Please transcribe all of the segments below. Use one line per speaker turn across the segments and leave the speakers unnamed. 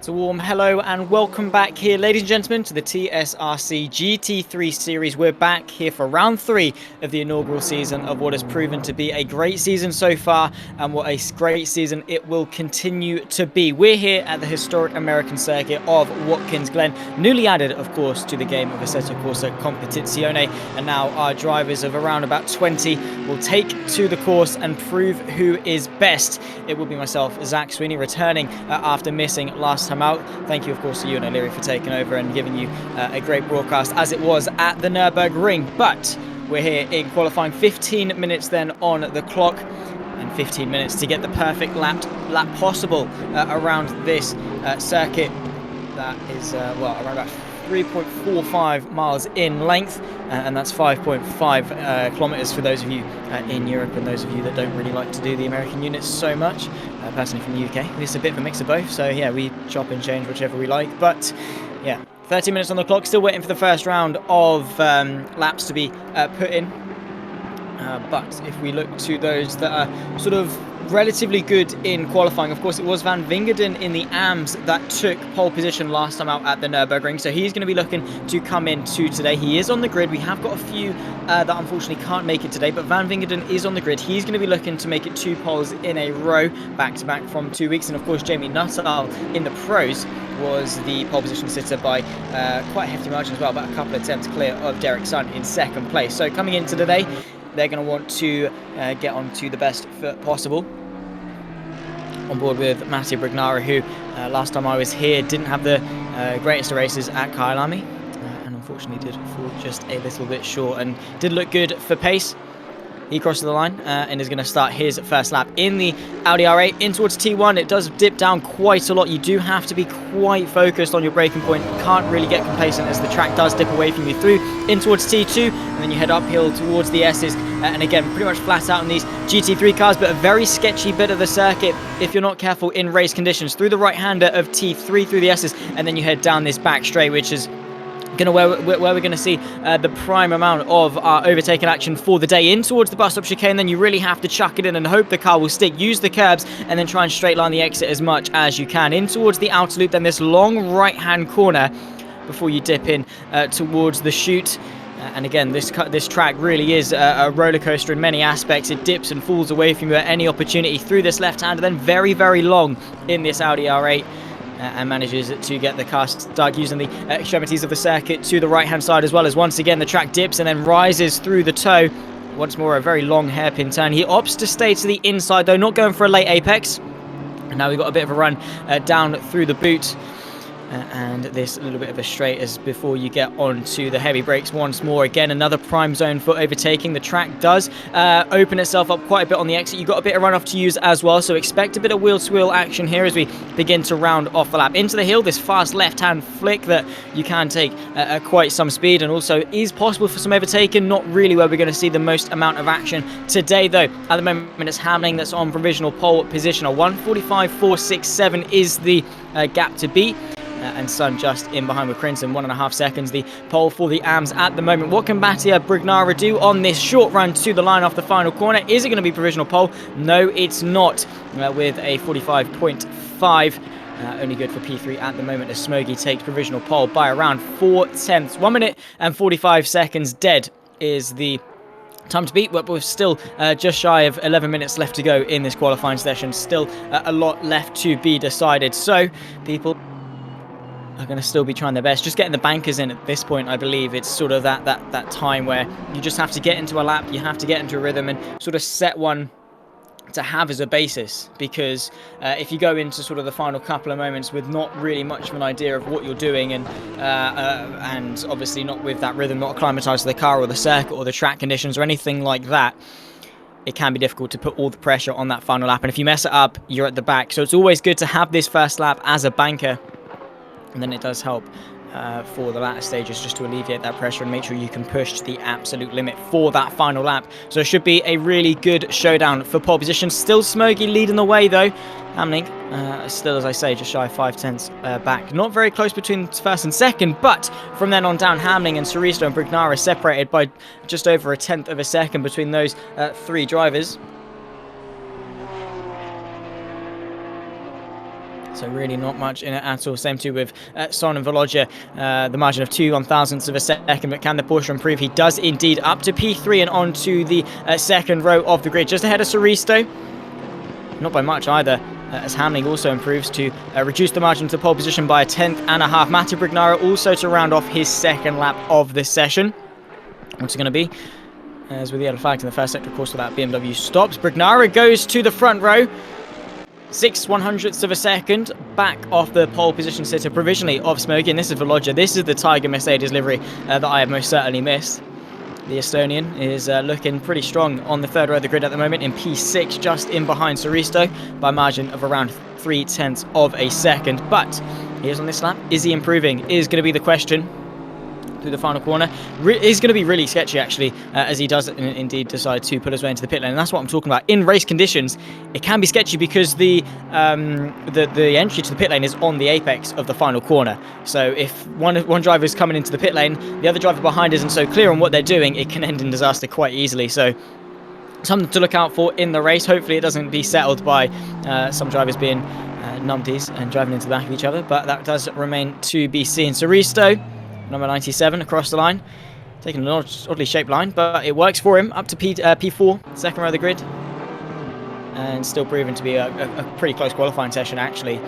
A warm hello and welcome back here, ladies and gentlemen, to the TSRC GT3 series. We're back here for round 3 of the inaugural season of what has proven to be a great season so far, and what a great season it will continue to be. We're here at the historic American circuit of Watkins, Glen, newly added, of course, to the game of Assetto Corsa Competizione, and now our drivers of around about 20 will take to the course and prove who is best. It will be myself, Zach Sweeney, returning after missing last time out. Thank you, of course, to you and O'Leary for taking over and giving you a great broadcast as it was at the Nürburgring. But we're here in qualifying, 15 minutes then on the clock, and 15 minutes to get the perfect lap possible around this circuit that is around about 3.45 miles in length, and that's 5.5 kilometers for those of you in Europe and those of you that don't really like to do the American units so much. Personally from the UK, it's a bit of a mix of both, so yeah, we chop and change whichever we like. But yeah, 30 minutes on the clock, still waiting for the first round of laps to be put in. But if we look to those that are sort of relatively good in qualifying, of course, it was Van Vingeren in the AMS that took pole position last time out at the Nürburgring, so he's going to be looking to come in to today. He is on the grid. We have got a few that unfortunately can't make it today, but Van Vingeren is on the grid. He's going to be looking to make it 2 poles in a row, back to back from 2 weeks. And of course, Jamie Nuttall in the pros was the pole position sitter by quite a hefty margin as well, about a couple of attempts clear of Derek Sun in second place. So coming into today, they're going to want to get onto the best foot possible. On board with Matteo Brignara, who last time I was here didn't have the greatest of races at Kyalami, and unfortunately did fall just a little bit short, and did look good for pace. He crosses the line and is going to start his first lap in the Audi R8 in towards T1. It does dip down quite a lot. You do have to be quite focused on your braking point. You can't really get complacent as the track does dip away from you through in towards T2, and then you head uphill towards the S's. And again, pretty much flat out in these GT3 cars, but a very sketchy bit of the circuit if you're not careful in race conditions. Through the right-hander of T3 through the S's, and then you head down this back straight, which is where we're going to see the prime amount of our overtaking action for the day, in towards the bus stop chicane. Then you really have to chuck it in and hope the car will stick. Use the curbs and then try and straight line the exit as much as you can. In towards the outer loop, then this long right-hand corner before you dip in towards the chute. And again, this track really is a roller coaster in many aspects. It dips and falls away from you at any opportunity through this left-hander, then very, very long in this Audi R8. And manages to get the car stuck using the extremities of the circuit to the right-hand side, as well as once again the track dips and then rises through the toe. Once more, a very long hairpin turn. He opts to stay to the inside, though, not going for a late apex. And now we've got a bit of a run down through the boot. And this little bit of a straight as before you get onto the heavy brakes once more. Again, another prime zone for overtaking. The track does open itself up quite a bit on the exit. You've got a bit of runoff to use as well, so expect a bit of wheel-to-wheel action here as we begin to round off the lap. Into the hill, this fast left-hand flick that you can take at quite some speed, and also is possible for some overtaking. Not really where we're going to see the most amount of action today, though. At the moment, it's Hamling that's on provisional pole position. A 1:45.467 is the gap to beat. And Sun just in behind with Crimson, 1.5 seconds. The pole for the AMS at the moment. What can Matteo Brignara do on this short run to the line off the final corner? Is it going to be provisional pole? No, it's not. With a 45.5. Only good for P3 at the moment as Smoggy takes provisional pole by around 4/10. 1 minute and 45 seconds dead is the time to beat, but we're still just shy of 11 minutes left to go in this qualifying session. Still a lot left to be decided. So people are going to still be trying their best, just getting the bankers in at this point. I believe it's sort of that time where you just have to get into a lap, you have to get into a rhythm and sort of set one to have as a basis, because if you go into sort of the final couple of moments with not really much of an idea of what you're doing, and obviously not with that rhythm, not acclimatized to the car or the circuit or the track conditions or anything like that, it can be difficult to put all the pressure on that final lap. And if you mess it up, you're at the back. So it's always good to have this first lap as a banker, and then it does help for the latter stages, just to alleviate that pressure and make sure you can push to the absolute limit for that final lap. So it should be a really good showdown for pole position. Still Smokey leading the way though. Hamling still, as I say, just shy of 5/10 back. Not very close between first and second, but from then on down, Hamling and Suristo and Brignara separated by just over 1/10 of a second between those three drivers. So really not much in it at all. Same too with Son and Volodya, the margin of 2/1000ths of a second. But can the Porsche improve? He does indeed, up to P3 and on to the second row of the grid, just ahead of Suristo. Not by much either, as Hamling also improves to reduce the margin to pole position by 1/10.5. Matti Brignara also to round off his second lap of this session. What's it going to be? As with the yellow flags in the first sector, of course, without BMW stops. Brignara goes to the front row. 6/100ths of a second back off the pole position sitter provisionally of Smokey, and this is Volodya. This is the Tiger Mercedes livery that I have most certainly missed. The Estonian is looking pretty strong on the third row of the grid at the moment in P6, just in behind Suristo by a margin of around 0.3 of a second. But he is on this lap. Is he improving? Is going to be the question. Through the final corner is going to be really sketchy actually, as he does indeed decide to pull his way into the pit lane, and that's what I'm talking about. In race conditions it can be sketchy because the entry to the pit lane is on the apex of the final corner. So if one driver is coming into the pit lane, the other driver behind isn't so clear on what they're doing, it can end in disaster quite easily. So something to look out for in the race. Hopefully it doesn't be settled by some drivers being numpties and driving into the back of each other, but that does remain to be seen. Suristo, number 97, across the line, taking an oddly shaped line, but it works for him, up to P4, second row of the grid, and still proving to be a pretty close qualifying session actually,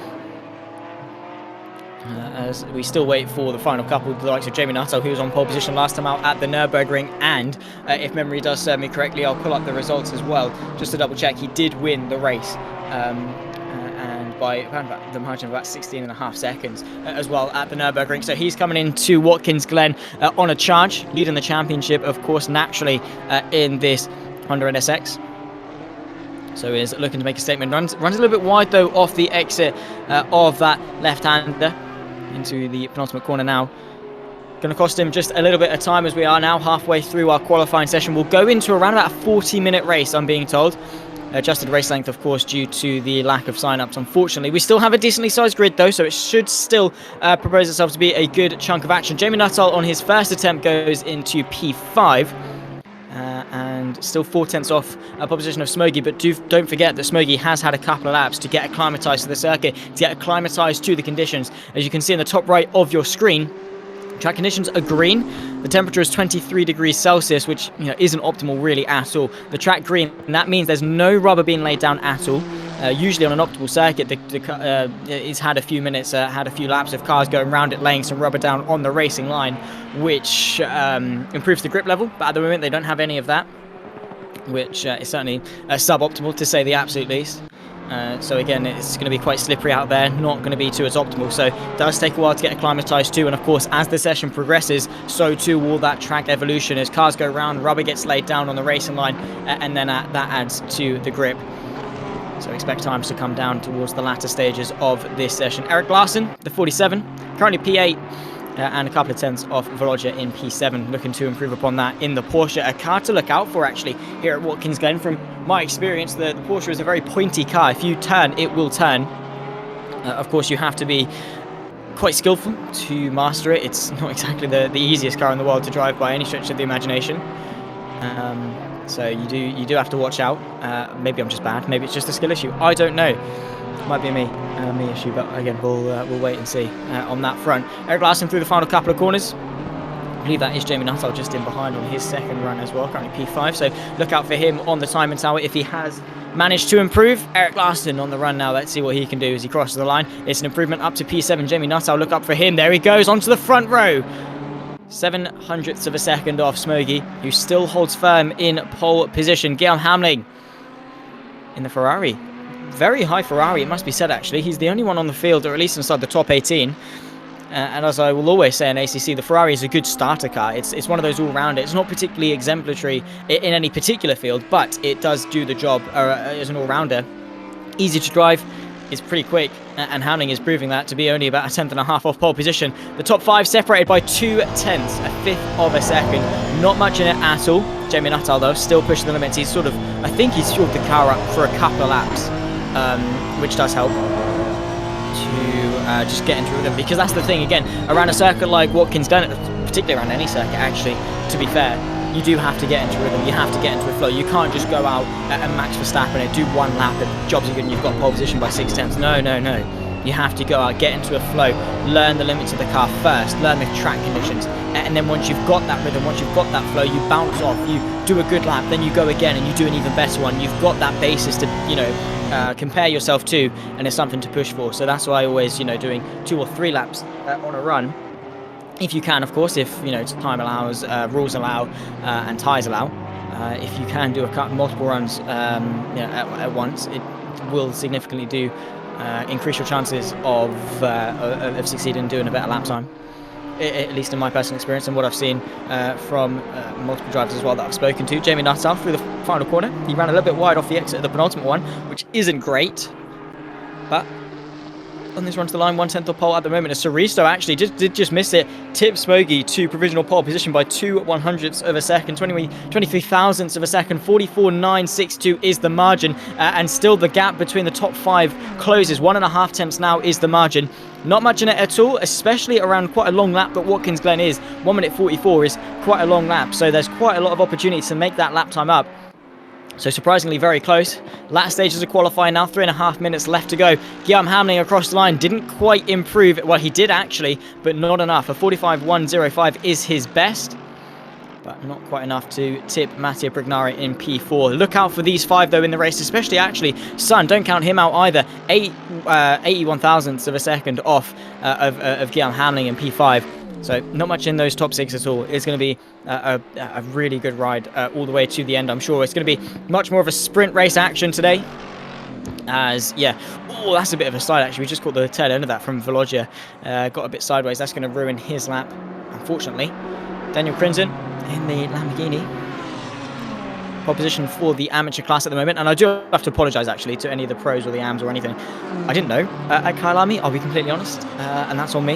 as we still wait for the final couple, the likes of Jamie Nuttall, who was on pole position last time out at the Nürburgring, and if memory does serve me correctly, I'll pull up the results as well just to double check, he did win the race, and by around about the margin of about 16.5 seconds as well at the Nürburgring. So he's coming into Watkins Glen on a charge, leading the championship, of course, naturally in this Honda NSX. So is looking to make a statement. Runs a little bit wide though off the exit of that left-hander into the penultimate corner now. Going to cost him just a little bit of time, as we are now halfway through our qualifying session. We'll go into around about a 40-minute race, I'm being told. Adjusted race length, of course, due to the lack of sign-ups, unfortunately. We still have a decently sized grid, though, so it should still propose itself to be a good chunk of action. Jamie Nuttall, on his first attempt, goes into P5. And still 0.4 off a position of Smokey, but don't forget that Smokey has had a couple of laps to get acclimatised to the circuit, to get acclimatised to the conditions. As you can see in the top right of your screen, track conditions are green. The temperature is 23 degrees Celsius, which isn't optimal really at all. The track green, and that means there's no rubber being laid down at all. Usually on an optimal circuit, it's had a few minutes, had a few laps of cars going around it, laying some rubber down on the racing line, which improves the grip level. But at the moment, they don't have any of that, which is certainly suboptimal to say the absolute least. So again, it's going to be quite slippery out there, not going to be too as optimal, so it does take a while to get acclimatised too, and of course as the session progresses, so too will that track evolution. As cars go round, rubber gets laid down on the racing line, and then that adds to the grip. So expect times to come down towards the latter stages of this session. Eric Larson, the 47, currently P8, and a couple of tenths off Volodya in P7, looking to improve upon that in the Porsche. A car to look out for actually here at Watkins Glen. From my experience, the Porsche is a very pointy car. If you turn, it will turn. Of course, you have to be quite skillful to master it. It's not exactly the easiest car in the world to drive by any stretch of the imagination. So you do have to watch out. Maybe I'm just bad. Maybe it's just a skill issue. I don't know. Might be a me issue, but again, we'll wait and see on that front. Eric Larson through the final couple of corners. I believe that is Jamie Nuttall just in behind on his second run as well, currently P5. So look out for him on the timing tower if he has managed to improve. Eric Larson on the run now. Let's see what he can do as he crosses the line. It's an improvement up to P7. Jamie Nuttall, look up for him. There he goes onto the front row. 0.07 of a second off Smokey, who still holds firm in pole position. Guillaume Hamling in the Ferrari. Very high Ferrari, it must be said actually. He's the only one on the field, or at least inside the top 18. And as I will always say in ACC, the Ferrari is a good starter car. It's one of those all-rounder. It's not particularly exemplary in any particular field, but it does do the job as an all-rounder. Easy to drive, is pretty quick, and Hamling is proving that to be only about a tenth and a half off pole position. The top 5 separated by 2 tenths, a fifth of a second. Not much in it at all. Jamie Nuttall, though, still pushing the limits. He's sort of, I think he's fueled the car up for a couple of laps, which does help to just get into rhythm, because that's the thing, again, around a circuit like Watkins, Glen, particularly around any circuit, actually, to be fair, you do have to get into rhythm, you have to get into a flow. You can't just go out and Max Verstappen and do one lap and jobs are good and you've got pole position by 6 tenths. No. You have to go out, get into a flow, learn the limits of the car first, learn the track conditions, and then once you've got that rhythm, once you've got that flow, you bounce off, you do a good lap, then you go again and you do an even better one. You've got that basis to, compare yourself to, and it's something to push for. So that's why I always, doing 2 or 3 laps on a run, if you can, of course, if time allows, rules allow, and tyres allow. If you can do multiple runs at once, it will significantly increase your chances of succeeding and doing a better lap time. At least in my personal experience and what I've seen from multiple drivers as well that I've spoken to. Jamie Nuttall through the final corner. He ran a little bit wide off the exit of the penultimate one, which isn't great, but on this run to the line, 1/10 of pole at the moment. Soristo actually did just miss it. Tip Smoggy to provisional pole position by 2/100ths of a second, 23 thousandths of a second. 44.962 is the margin, and still the gap between the top 5 closes. 1.5 tenths now is the margin. Not much in it at all, especially around quite a long lap, but Watkins Glen is 1 minute 44 is quite a long lap, so there's quite a lot of opportunity to make that lap time up. So surprisingly very close. Last stages of qualifying now, 3.5 minutes left to go. Guillaume Hamling across the line didn't quite improve. Well, he did actually, but not enough. A 45.105 is his best, but not quite enough to tip Mattia Brignare in P4. Look out for these 5 though in the race, especially actually Sun. Don't count him out either. 81 thousandths of a second off of Guillaume Hamling in P5. So not much in those top 6 at all. It's going to be a really good ride all the way to the end, I'm sure. It's going to be much more of a sprint race action today. As, oh, that's a bit of a slide actually. We just caught the tail end of that from Velogia. Got a bit sideways. That's going to ruin his lap, unfortunately. Daniel Crimson in the Lamborghini. Pole position for the amateur class at the moment, and I do have to apologise actually to any of the pros or the AMs or anything. I didn't know at Kyalami, I'll be completely honest, and that's on me.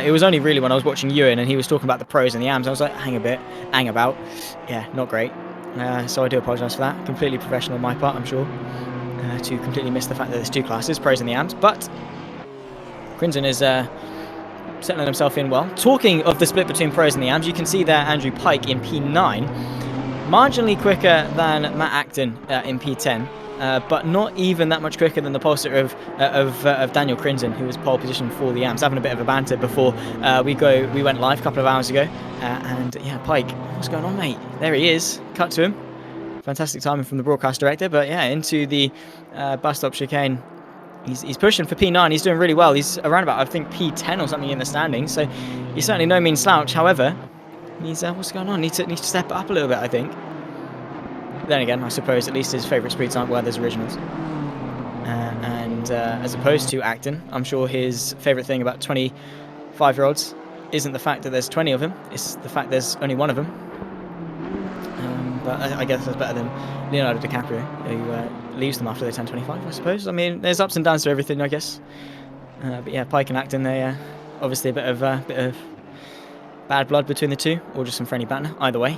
It was only really when I was watching Ewan and he was talking about the pros and the AMs, I was like, hang about. Yeah, not great. So I do apologise for that. Completely professional on my part, I'm sure, to completely miss the fact that there's 2 classes, pros and the AMs, but Crimson is settling himself in well. Talking of the split between pros and the AMs, you can see there Andrew Pike in P9. Marginally quicker than Matt Acton in P10, but not even that much quicker than the pollster of Daniel Crimson, who was pole position for the AMs. Having a bit of a banter before we went live a couple of hours ago, and yeah, Pike, what's going on, mate? There he is. Cut to him. Fantastic timing from the broadcast director, but yeah, into the bus stop chicane. He's pushing for P9. He's doing really well. He's around about, I think, P10 or something in the standings, so he's certainly no mean slouch. However, he's what's going on? Needs to step it up a little bit, I think. Then again, I suppose at least his favourite speeds aren't Werther's originals. And as opposed to Acton, I'm sure his favourite thing about 25-year-olds isn't the fact that there's 20 of them, it's the fact there's only one of them. But I guess that's better than Leonardo DiCaprio, who leaves them after they turn 25, I suppose. I mean, there's ups and downs to everything, I guess. But yeah, Pike and Acton, they obviously a bit of bad blood between the two, or just some friendly banter. Either way,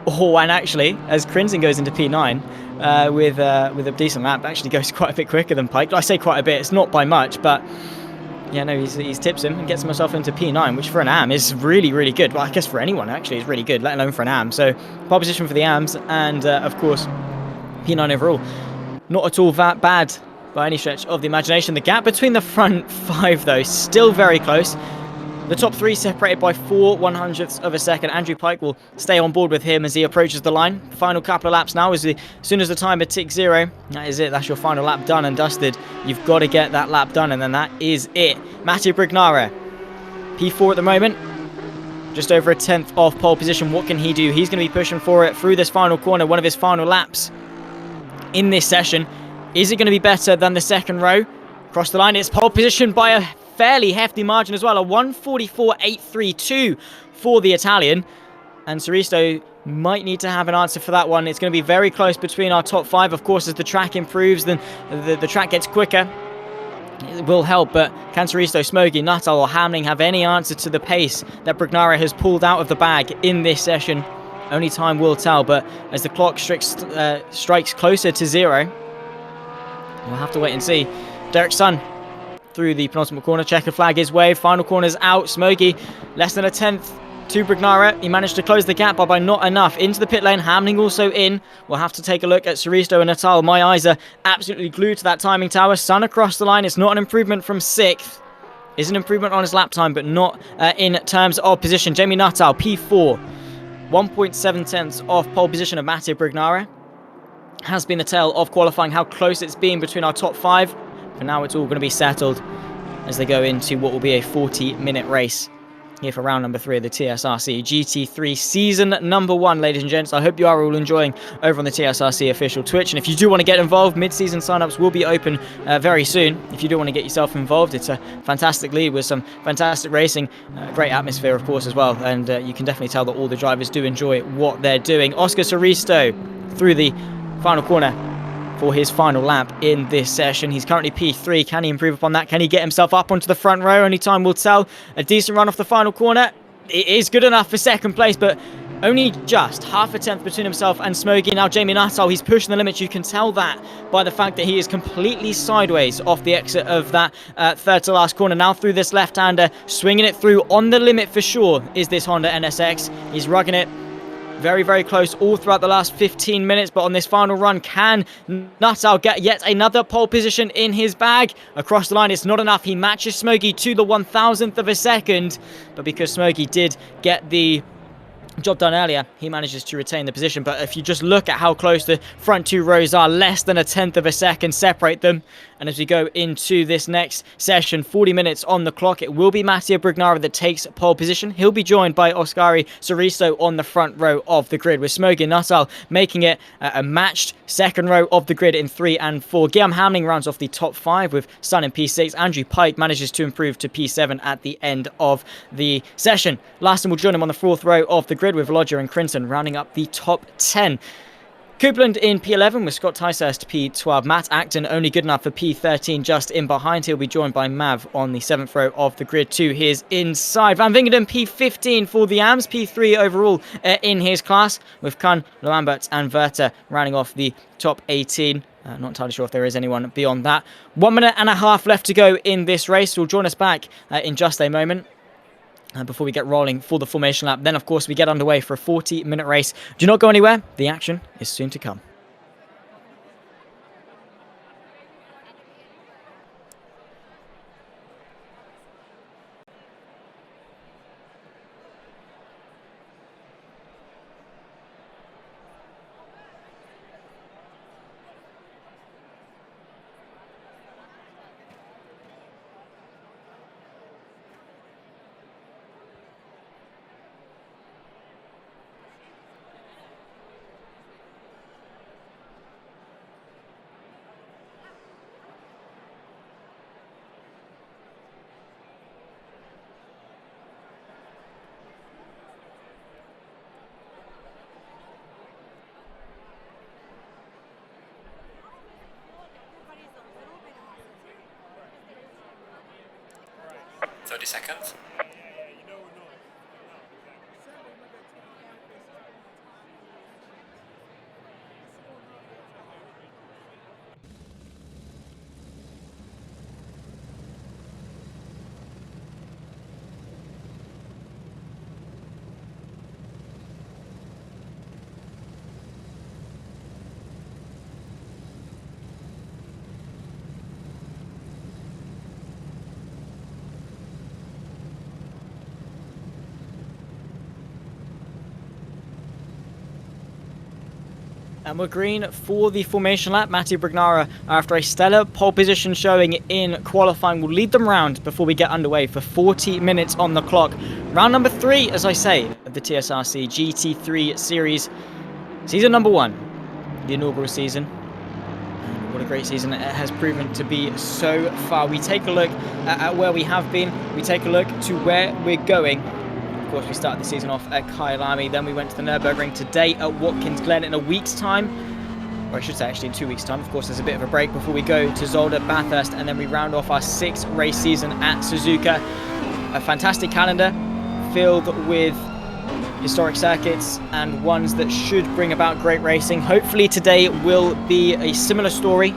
and actually, as Crimson goes into P9 with a decent lap, actually goes quite a bit quicker than Pike. I say quite a bit; it's not by much, but yeah, no, he's tips him and gets himself into P9, which for an AM is really, really good. Well, I guess for anyone actually is really good, let alone for an AM. So pole position for the AMs, and of course P9 overall. Not at all that bad by any stretch of the imagination. The gap between the front 5 though still very close. The top 3 separated by 4/100ths of a second. Andrew Pike will stay on board with him as he approaches the line. Final couple of laps now. As soon as the timer ticks 0, that is it. That's your final lap done and dusted. You've got to get that lap done, and then that is it. Mattia Brignare, P4 at the moment. Just over a tenth off pole position. What can he do? He's going to be pushing for it through this final corner. One of his final laps in this session. Is it going to be better than the second row? Across the line, it's pole position by a fairly hefty margin as well, a 1:44.832 for the Italian. and Suristo might need to have an answer for that one. It's going to be very close between our top 5. Of course, as the track improves, then the track gets quicker. It will help, but can Suristo, Smoggy, Nuttall or Hamling have any answer to the pace that Brugnara has pulled out of the bag in this session? Only time will tell, but as the clock strikes closer to 0, we'll have to wait and see. Derek Sun through the penultimate corner. Checkered flag his way. Final corner's out. Smoggy less than a tenth to Brugnara. He managed to close the gap by not enough. Into the pit lane. Hamling also in. We'll have to take a look at Suristo and Nuttall. My eyes are absolutely glued to that timing tower. Sun across the line. It's not an improvement from 6th. It's an improvement on his lap time, but not in terms of position. Jamie Nuttall, P4. 1.7 tenths off pole position of Mattia Brugnara. Has been the tale of qualifying, how close it's been between our top 5. For now, it's all going to be settled as they go into what will be a 40-minute race here for round number 3 of the TSRC GT3 season number 1, ladies and gents. I hope you are all enjoying over on the TSRC official Twitch. And if you do want to get involved, mid-season sign-ups will be open very soon. If you do want to get yourself involved, it's a fantastic league with some fantastic racing, great atmosphere, of course, as well. And you can definitely tell that all the drivers do enjoy what they're doing. Oscar Suristo through the final corner for his final lap in this session. He's currently P3. Can he improve upon that? Can he get himself up onto the front row? Only time will tell. A decent run off the final corner. It is good enough for second place, but only just half a tenth between himself and Smoggy. Now Jamie Nuttall, he's pushing the limits. You can tell that by the fact that he is completely sideways off the exit of that third to last corner. Now through this left-hander, swinging it through on the limit for sure is this Honda NSX. He's rugging it. Very, very close all throughout the last 15 minutes. But on this final run, can Nuttall get yet another pole position in his bag? Across the line, it's not enough. He matches Smoggy to the 1,000th of a second. But because Smoggy did get the job done earlier, he manages to retain the position. But if you just look at how close the front 2 rows are, less than a tenth of a second separate them. And as we go into this next session, 40 minutes on the clock, it will be Mattia Brugnara that takes pole position. He'll be joined by Oscari Suristo on the front row of the grid, with Smoggy Nuttall making it a matched second row of the grid in 3 and 4. Guillaume Hamling rounds off the top 5 with Sun in P6. Andrew Pike manages to improve to P7 at the end of the session. Larson will join him on the 4th row of the grid with Lodger and Crinton rounding up the top 10. Coupland in P11 with Scott Ticehurst P12. Matt Acton only good enough for P13 just in behind. He'll be joined by Mav on the 7th row of the grid to his inside. Van Wingerden P15 for the AMS. P3 overall in his class with Kahn, Lambert and Werter rounding off the top 18. Not entirely sure if there is anyone beyond that. 1 minute and a half left to go in this race. Will join us back in just a moment. Before we get rolling for the formation lap. Then, of course, we get underway for a 40-minute race. Do not go anywhere. The action is soon to come.
Seconds.
And we're green for the formation lap. Mattia Brugnara, after a stellar pole position showing in qualifying, will lead them round before we get underway for 40 minutes on the clock. Round number 3, as I say, of the TSRC GT3 series. Season number 1, the inaugural season. And what a great season it has proven to be so far. We take a look at where we have been. We take a look to where we're going. Of course, we started the season off at Kyalami, then we went to the Nürburgring today at Watkins Glen in a week's time. Or I should say actually in 2 weeks' time. Of course, there's a bit of a break before we go to Zolder, Bathurst, and then we round off our 6th race season at Suzuka. A fantastic calendar filled with historic circuits and ones that should bring about great racing. Hopefully today will be a similar story,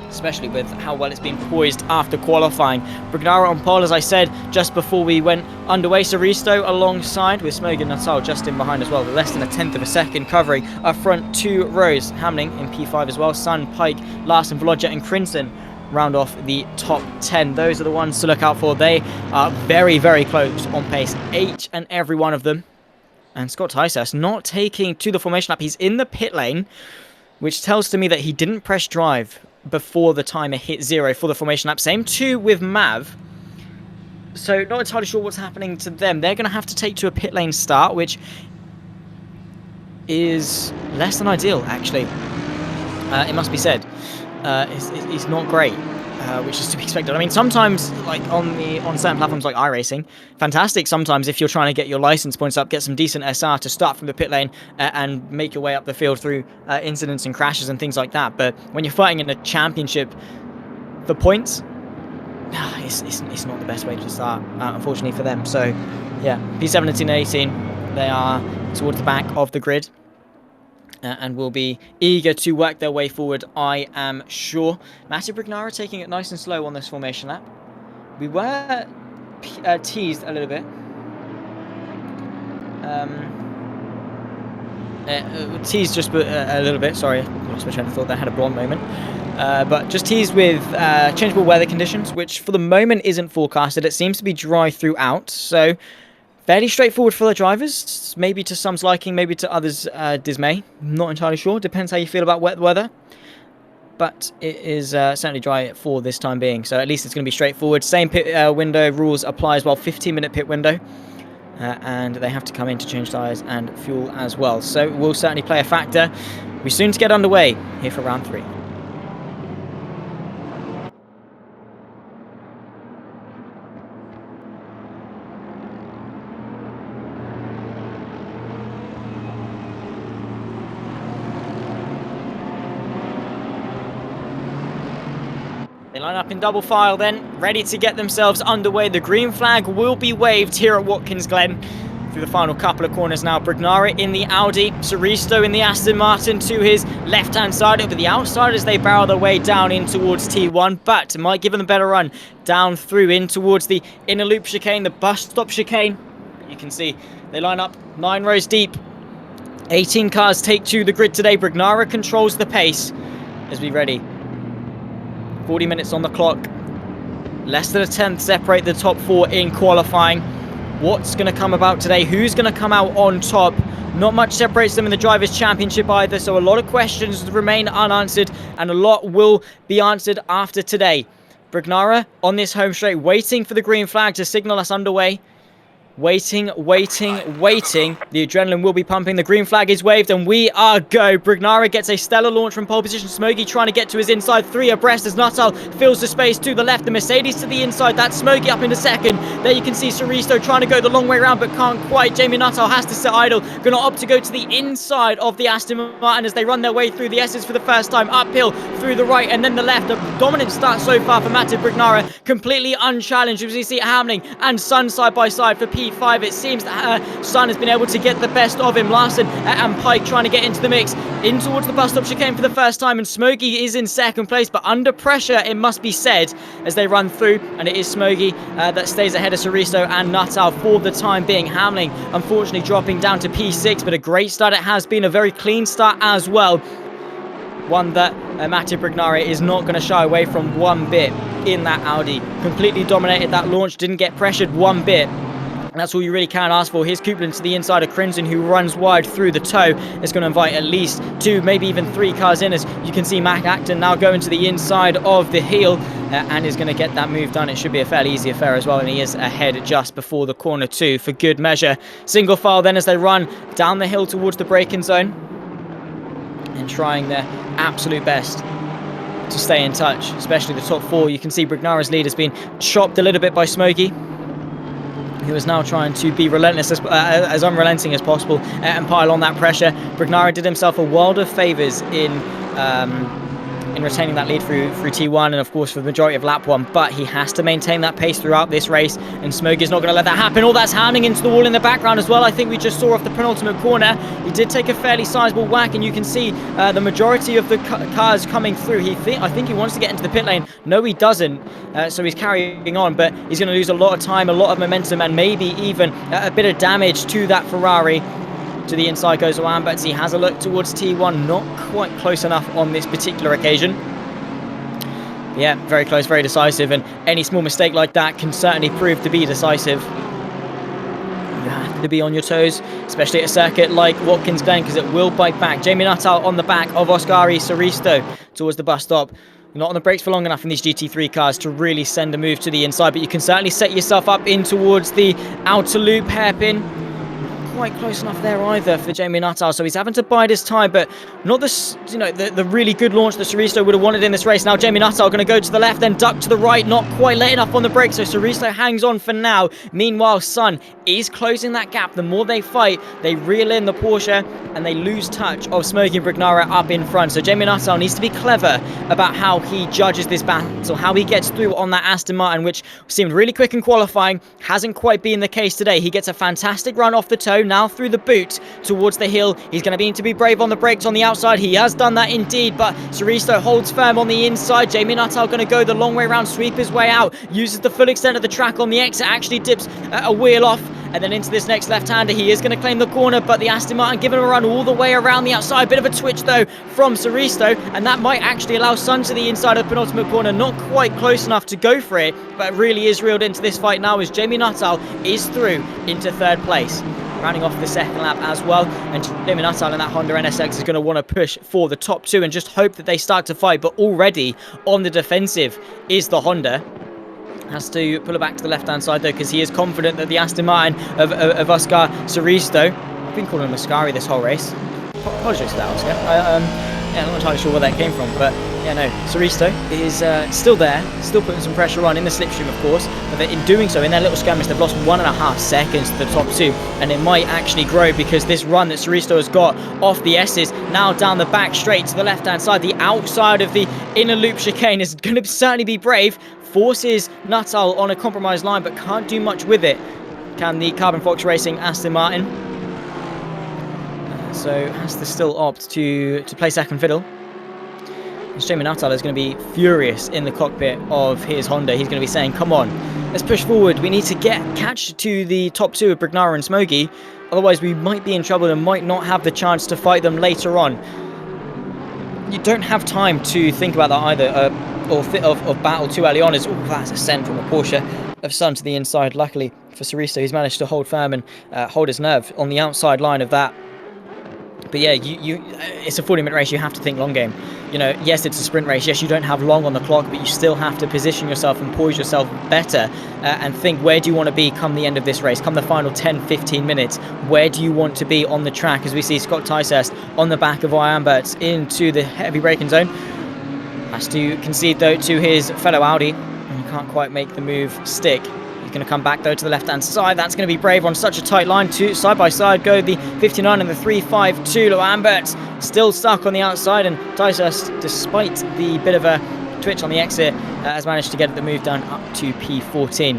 especially with how well it's been poised after qualifying. Brignara on pole, as I said, just before we went underway. Saristo alongside with Smog and Natal just in behind as well, less than a tenth of a second covering our front 2 rows. Hamling in P5 as well. Sun, Pike, Larson, Vlodja and Crinson round off the top 10. Those are the ones to look out for. They are very, very close on pace, each and every one of them. And Scott Tysers not taking to the formation lap. He's in the pit lane, which tells to me that he didn't press drive before the timer hit 0 for the formation lap. Same too with Mav. So not entirely sure what's happening to them. They're going to have to take to a pit lane start, which is less than ideal, actually. It must be said. It's not great, which is to be expected. I mean, sometimes, like on certain platforms like iRacing, fantastic sometimes if you're trying to get your license points up, get some decent SR to start from the pit lane and make your way up the field through incidents and crashes and things like that. But when you're fighting in a championship for points, it's not the best way to start, unfortunately for them. So, yeah, P17 and 18, they are towards the back of the grid. And will be eager to work their way forward, I am sure. Matty Brignara taking it nice and slow on this formation lap. We were teased a little bit. Teased just a little bit. Sorry, I lost my train of thought there. Had a blonde moment. But just teased with changeable weather conditions, which for the moment isn't forecasted. It seems to be dry throughout, so fairly straightforward for the drivers, maybe to some's liking, maybe to others' dismay. Not entirely sure. Depends how you feel about wet weather. But it is certainly dry for this time being, so at least it's going to be straightforward. Same pit window rules apply as well, 15-minute pit window. And they have to come in to change tyres and fuel as well. So it will certainly play a factor. We're soon to get underway here for round 3. They line up in double file then, ready to get themselves underway. The green flag will be waved here at Watkins Glen. Through the final couple of corners now, Brignara in the Audi, Saristo in the Aston Martin to his left-hand side. Over the outside as they barrel their way down in towards T1, but might give them a better run down through in towards the inner loop chicane, the bus stop chicane. You can see they line up 9 rows deep. 18 cars take to the grid today. Brignara controls the pace as we ready. 40 minutes on the clock. Less than a tenth separate the top 4 in qualifying. What's going to come about today? Who's going to come out on top? Not much separates them in the Drivers' Championship either, so a lot of questions remain unanswered, and a lot will be answered after today. Brignara on this home straight, waiting for the green flag to signal us underway. Waiting, waiting, waiting. The adrenaline will be pumping. The green flag is waved and we are go. Brignara gets a stellar launch from pole position. Smokey trying to get to his inside. 3 abreast as Nuttall fills the space to the left. The Mercedes to the inside. That's Smokey up into second. There you can see Saristo trying to go the long way around but can't quite. Jamie Nuttall has to sit idle. Going to opt to go to the inside of the Aston Martin as they run their way through the S's for the first time. Uphill through the right and then the left. A dominant start so far for Matej Brignara. Completely unchallenged as we see Hamling and Sun side by side for P5. It seems that Sun has been able to get the best of him. Larson and Pike trying to get into the mix. In towards the bus stop chicane for the first time, and Smokey is in second place, but under pressure, it must be said, as they run through, and it is Smokey that stays ahead of Saristo and Nuttall for the time being. Hamling, unfortunately, dropping down to P6, but a great start it has been, a very clean start as well. One that Matej Brignara is not going to shy away from one bit in that Audi. Completely dominated that launch, didn't get pressured one bit. And that's all you really can ask for. Here's Coupland to the inside of Crimson, who runs wide through the toe. It's going to invite at least 2, maybe even 3 cars in, as you can see Mac Acton now going to the inside of the heel and is going to get that move done. It should be a fairly easy affair as well, and he is ahead just before the corner 2 for good measure. Single file then as they run down the hill towards the braking zone and trying their absolute best to stay in touch, especially the top 4. You can see Brignara's lead has been chopped a little bit by Smokey. who is now trying to be relentless, as unrelenting as possible, and pile on that pressure. Brignara did himself a world of favours in retaining that lead through T1 and of course for the majority of lap 1, but he has to maintain that pace throughout this race, and Smoggy's not going to let that happen. All that's hammering into the wall in the background as well. I think we just saw off the penultimate corner, he did take a fairly sizable whack, and you can see the majority of the cars coming through. I think he wants to get into the pit lane. No, he doesn't, so he's carrying on, but he's going to lose a lot of time, a lot of momentum, and maybe even a bit of damage to that Ferrari. To the inside goes Lamberts. He has a look towards T1, not quite close enough on this particular occasion. Yeah, very close, very decisive, and any small mistake like that can certainly prove to be decisive. You have to be on your toes, especially at a circuit like Watkins Glen, because it will bite back. Jamie Nuttall on the back of Oscari Soristo towards the bus stop. Not on the brakes for long enough in these GT3 cars to really send a move to the inside, but you can certainly set yourself up in towards the outer loop hairpin. Quite close enough there either for Jamie Nuttall, so he's having to bide his time, but not the really good launch that Soristo would have wanted in this race. Now Jamie Nuttall going to go to the left, then duck to the right, not quite late enough on the brake, so Soristo hangs on for now. Meanwhile, Sun is closing that gap. The more they fight, they reel in the Porsche and they lose touch of Smoggy and Brignara up in front. So Jamie Nuttall needs to be clever about how he judges this battle, how he gets through on that Aston Martin, which seemed really quick in qualifying. Hasn't quite been the case today. He gets a fantastic run off the toe, now through the boot towards the hill. He's going to need to be brave on the brakes on the outside. He has done that indeed, but Soristo holds firm on the inside. Jamie Nuttall going to go the long way around, sweep his way out, uses the full extent of the track on the exit, actually dips a wheel off, and then into this next left-hander. He is going to claim the corner, but the Aston Martin giving him a run all the way around the outside. Bit of a twitch though from Soristo, and that might actually allow Sun to the inside of the penultimate corner. Not quite close enough to go for it, but really is reeled into this fight now as Jamie Nuttall is through into third place. Rounding off the second lap as well, and Jamie Nuttall in that Honda NSX is going to want to push for the top two and just hope that they start to fight, but already on the defensive is the Honda. Has to pull it back to the left-hand side though, because he is confident that the Aston Martin of Oscar Soristo, I've been calling him Oscari this whole race. Apologies for that, Oscar. Yeah, I'm not entirely sure where that came from, but yeah, no, Soristo is still there, still putting some pressure on in the slipstream, of course, but in doing so, in their little skirmish, they've lost 1.5 seconds to the top two, and it might actually grow because this run that Soristo has got off the S's, now down the back straight to the left-hand side, the outside of the inner loop chicane is going to certainly be brave, forces Nuttall on a compromised line, but can't do much with it. Can the Carbon Fox Racing Aston Martin? So has to still opt to play second fiddle. Jamie Nuttall is going to be furious in the cockpit of his Honda. He's going to be saying, come on, let's push forward. We need to catch to the top two of Brignara and Smoggy. Otherwise, we might be in trouble and might not have the chance to fight them later on. You don't have time to think about that either, of battle too early on. As that's a send from a Porsche of Sun to the inside. Luckily for Soristo, he's managed to hold firm and hold his nerve on the outside line of that. But yeah, it's a 40-minute race. You have to think long game. You know, yes, it's a sprint race. Yes, you don't have long on the clock, but you still have to position yourself and poise yourself better and think, where do you want to be come the end of this race, come the final 10-15 minutes? Where do you want to be on the track? As we see Scott Ticehurst on the back of Lamberts into the heavy braking zone. Has to concede, though, to his fellow Audi. And you can't quite make the move stick. He's going to come back, though, to the left-hand side. That's going to be brave on such a tight line. Side by side go the 59 and the 352. Lamberts still stuck on the outside, and Ticehurst, despite the bit of a twitch on the exit, has managed to get the move down up to P14.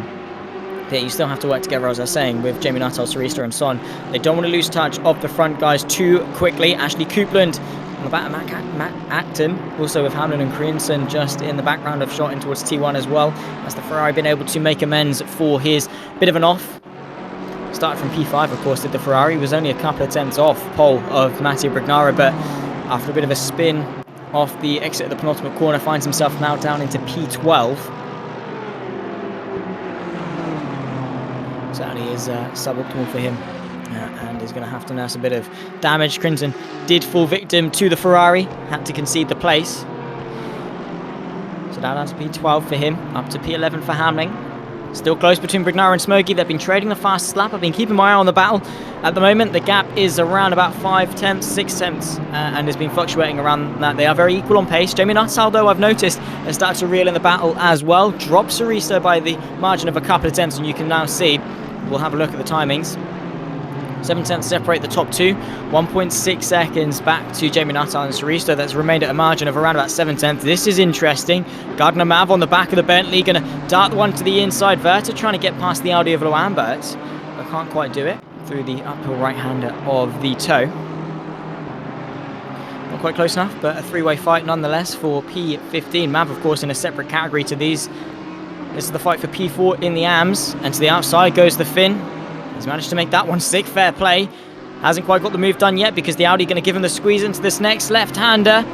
Yeah, you still have to work together, as I was saying, with Jamie Nuttall, Soristo and Son. They don't want to lose touch of the front guys too quickly. Ashley Coupland on the back of Matt Acton, also with Hamlin and Kriensen just in the background of shot in towards T1 as well. Has the Ferrari been able to make amends for his bit of an off? Started from P5, of course, did the Ferrari. Was only a couple of tenths off pole of Matteo Brignara, but after a bit of a spin off the exit of the penultimate corner, finds himself now down into P12. Certainly is suboptimal for him. And is going to have to nurse a bit of damage. Kriensen did fall victim to the Ferrari, had to concede the place. So down to P12 for him, up to P11 for Hamling. Still close between Brignara and Smoggy. They've been trading the fastest lap. I've been keeping my eye on the battle. At the moment, the gap is around about 5 tenths, 6 tenths, and has been fluctuating around that. They are very equal on pace. Jamie Nuttall, though, I've noticed, has started to reel in the battle as well. Drops Soristo by the margin of a couple of tenths, and you can now see we'll have a look at the timings. 7 tenths separate the top two, 1.6 seconds back to Jamie Nuttall and Suristo. That's remained at a margin of around about 7 tenths. This is interesting. Gardner Mav on the back of the Bentley, going to dart one to the inside. Verta trying to get past the Audi of Lambert, but can't quite do it through the uphill right-hander of the toe. Not quite close enough, but a three-way fight nonetheless for P15. Mav, of course, in a separate category to these. This is the fight for P4 in the AMS, and to the outside goes the Finn. He's managed to make that one stick, fair play. Hasn't quite got the move done yet because the Audi going to give him the squeeze into this next left-hander.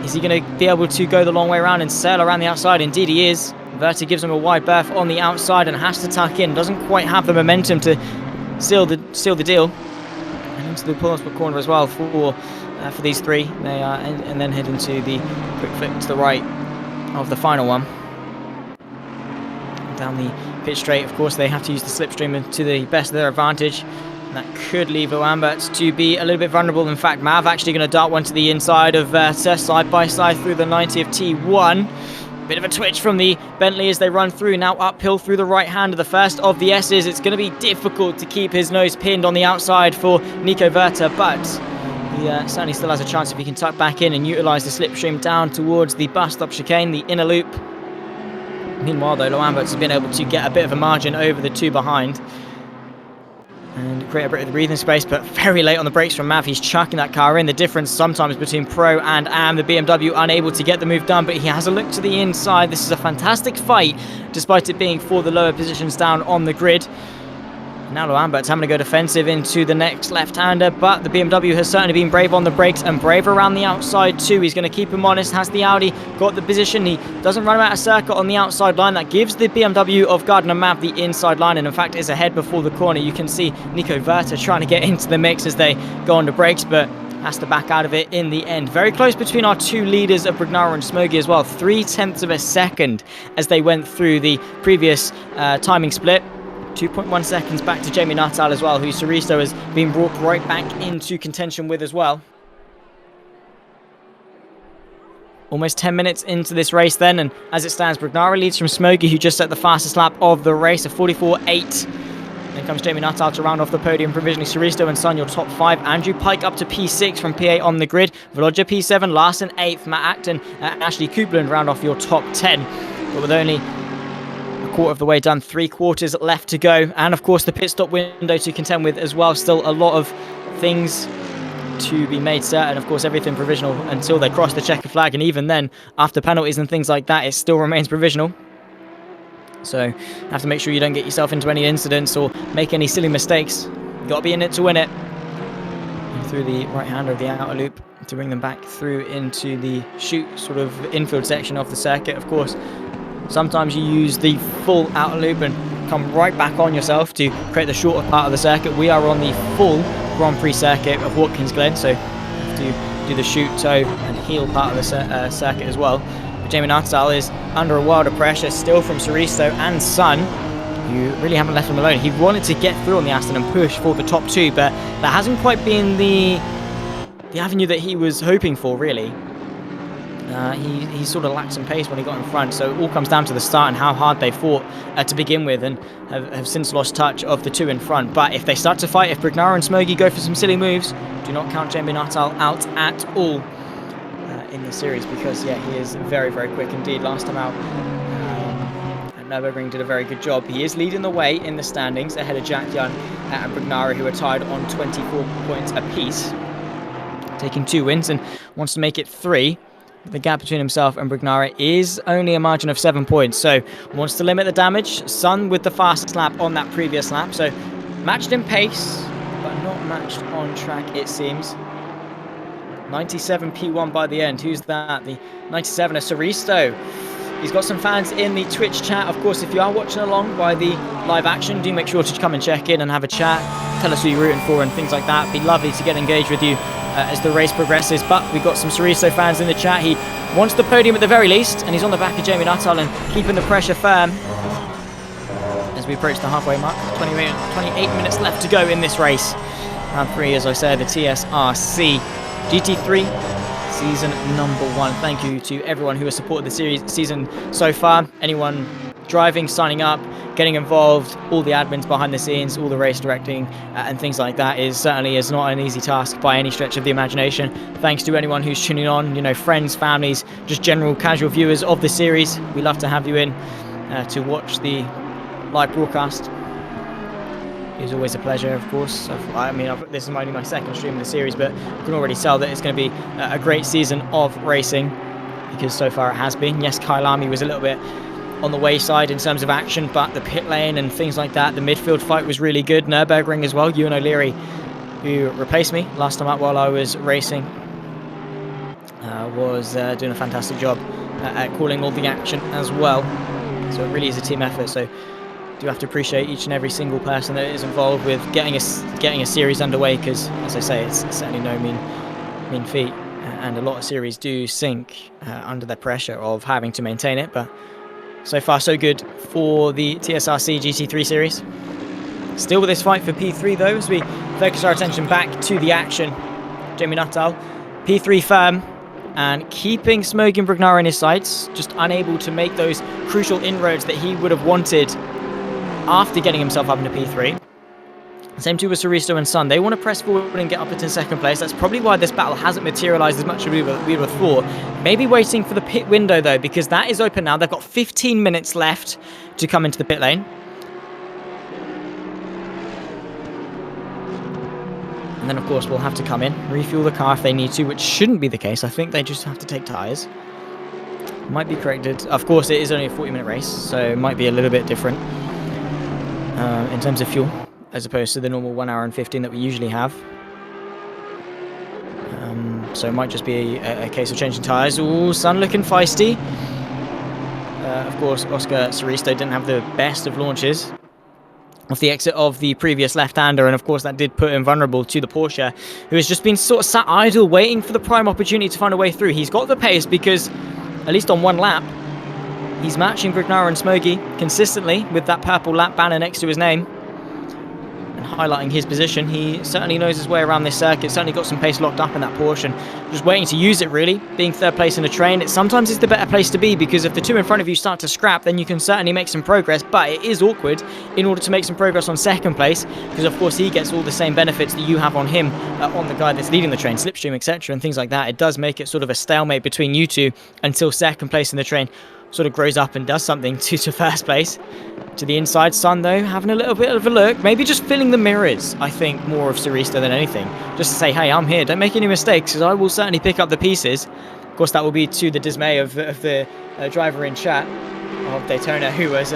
Is he going to be able to go the long way around and sail around the outside? Indeed he is. Verta gives him a wide berth on the outside and has to tuck in. Doesn't quite have the momentum to seal the deal. And into the pull-up corner as well for these three. They and then head into the quick flip to the right of the final one. Down the pitch straight, of course, they have to use the slipstream to the best of their advantage. And that could leave Lambert to be a little bit vulnerable. In fact, Mav actually going to dart one to the inside of Verta, side by side through the 90 of T1. Bit of a twitch from the Bentley as they run through, now uphill through the right hand of the first of the S's. It's going to be difficult to keep his nose pinned on the outside for Nico Verta, but he certainly still has a chance if he can tuck back in and utilise the slipstream down towards the bus stop chicane, the inner loop. Meanwhile, though, Lambert has been able to get a bit of a margin over the two behind and create a bit of breathing space, but very late on the brakes from Mav. He's chucking that car in. The difference sometimes between Pro and AM, the BMW unable to get the move done, but he has a look to the inside. This is a fantastic fight, despite it being for the lower positions down on the grid. Now Lambert's having to go defensive into the next left-hander, but the BMW has certainly been brave on the brakes and brave around the outside too. He's going to keep him honest. Has the Audi got the position? He doesn't run him out of circuit on the outside line. That gives the BMW of Gardner Mav the inside line, and in fact is ahead before the corner. You can see Nico Verta trying to get into the mix as they go on the brakes, but has to back out of it in the end. Very close between our two leaders of Brignara and Smoggy as well. 0.3 of a second as they went through the previous timing split. 2.1 seconds back to Jamie Nuttall as well, who Suristo has been brought right back into contention with as well. Almost 10 minutes into this race then, and as it stands, Brignara leads from Smoggy, who just set the fastest lap of the race, a 44.8. Then comes Jamie Nuttall to round off the podium provisionally. Suristo and Son, your top 5. Andrew Pike up to P6 from P8 on the grid. Volodya P7, Larson 8th. Matt Acton and Ashley Coupland round off your top 10. But with only a quarter of the way done, 3/4 left to go, and of course the pit stop window to contend with as well. Still a lot of things to be made certain, of course everything provisional until they cross the checker flag, and even then after penalties and things like that it still remains provisional. So you have to make sure you don't get yourself into any incidents or make any silly mistakes. You've got to be in it to win it. And through the right hander of the outer loop to bring them back through into the chute sort of infield section of the circuit. Of course sometimes you use the full outer loop and come right back on yourself to create the shorter part of the circuit. We are on the full Grand Prix circuit of Watkins Glen, so you have to do the chute, toe and heel part of the circuit as well. But Jamie Nuttall is under a world of pressure still from Suristo and Son, who really haven't left him alone. He wanted to get through on the Aston and push for the top 2, but that hasn't quite been the avenue that he was hoping for, really. He sort of lacked some pace when he got in front, so it all comes down to the start and how hard they fought to begin with, and have since lost touch of the two in front. But if they start to fight, if Brignara and Smoggy go for some silly moves, do not count Jamie Nuttall out at all in this series, because yeah, he is very, very quick indeed. Last time out, Nürburgring did a very good job. He is leading the way in the standings ahead of Jack Young and Brignara, who are tied on 24 points apiece, taking 2 wins and wants to make it 3. The gap between himself and Brignara is only a margin of 7 points, so wants to limit the damage. Son with the fastest lap on that previous lap, so matched in pace, but not matched on track, it seems. 97 P1 by the end. Who's that? The 97 is Suristo. He's got some fans in the Twitch chat. Of course, if you are watching along by the live action, do make sure to come and check in and have a chat. Tell us who you're rooting for and things like that. It'd be lovely to get engaged with you as the race progresses. But we've got some Suristo fans in the chat. He wants the podium at the very least, and he's on the back of Jamie Nuttall and keeping the pressure firm as we approach the halfway mark. 28 minutes left to go in this race. Round 3, as I said, the TSRC GT3 season number 1. Thank you to everyone who has supported the series season so far. Anyone driving, signing up, getting involved, all the admins behind the scenes, all the race directing and things like that is not an easy task by any stretch of the imagination. Thanks to anyone who's tuning on, you know, friends, families, just general casual viewers of the series. We love to have you in to watch the live broadcast. It's always a pleasure, of course. This is only my second stream of the series, but I can already tell that it's going to be a great season of racing, because so far it has been. Yes, Kyalami was a little bit on the wayside in terms of action, but the pit lane and things like that, the midfield fight was really good. Nürburgring as well. Ewan O'Leary, who replaced me last time out while I was racing, was doing a fantastic job at calling all the action as well. So it really is a team effort. So do have to appreciate each and every single person that is involved with getting a series underway, because, as I say, it's certainly no mean feat, and a lot of series do sink under the pressure of having to maintain it. But so far so good for the TSRC GT3 series. Still with this fight for P3 though, as we focus our attention back to the action. Jamie Nuttall, P3 firm, and keeping Smoggy and Brugnara in his sights, just unable to make those crucial inroads that he would have wanted after getting himself up into P3. Same too with Soristo and Sun. They want to press forward and get up into second place. That's probably why this battle hasn't materialized as much as we would have thought. Maybe waiting for the pit window though, because that is open now. They've got 15 minutes left to come into the pit lane. And then of course we'll have to come in, refuel the car if they need to, which shouldn't be the case. I think they just have to take tyres. Might be corrected. Of course it is only a 40-minute race, so it might be a little bit different in terms of fuel, as opposed to the normal 1 hour and 15 that we usually have. So it might just be a case of changing tyres. Ooh, Sun looking feisty. Of course, Oscar Soristo didn't have the best of launches off the exit of the previous left-hander, and of course that did put him vulnerable to the Porsche, who has just been sort of sat idle, waiting for the prime opportunity to find a way through. He's got the pace because, at least on one lap, he's matching Brugnara and Smoggy consistently with that purple lap banner next to his name and highlighting his position. He certainly knows his way around this circuit, certainly got some pace locked up in that Porsche and just waiting to use it really. Being third place in a train, it sometimes is the better place to be, because if the two in front of you start to scrap, then you can certainly make some progress, but it is awkward in order to make some progress on second place, because of course he gets all the same benefits that you have on him, on the guy that's leading the train, slipstream, etc. and things like that. It does make it sort of a stalemate between you two until second place in the train sort of grows up and does something to first place. To the inside, Sun though, having a little bit of a look, maybe just filling the mirrors, I think, more of Soristo than anything. Just to say, hey, I'm here, don't make any mistakes, because I will certainly pick up the pieces. Of course, that will be to the dismay of the driver in chat of Daytona, who was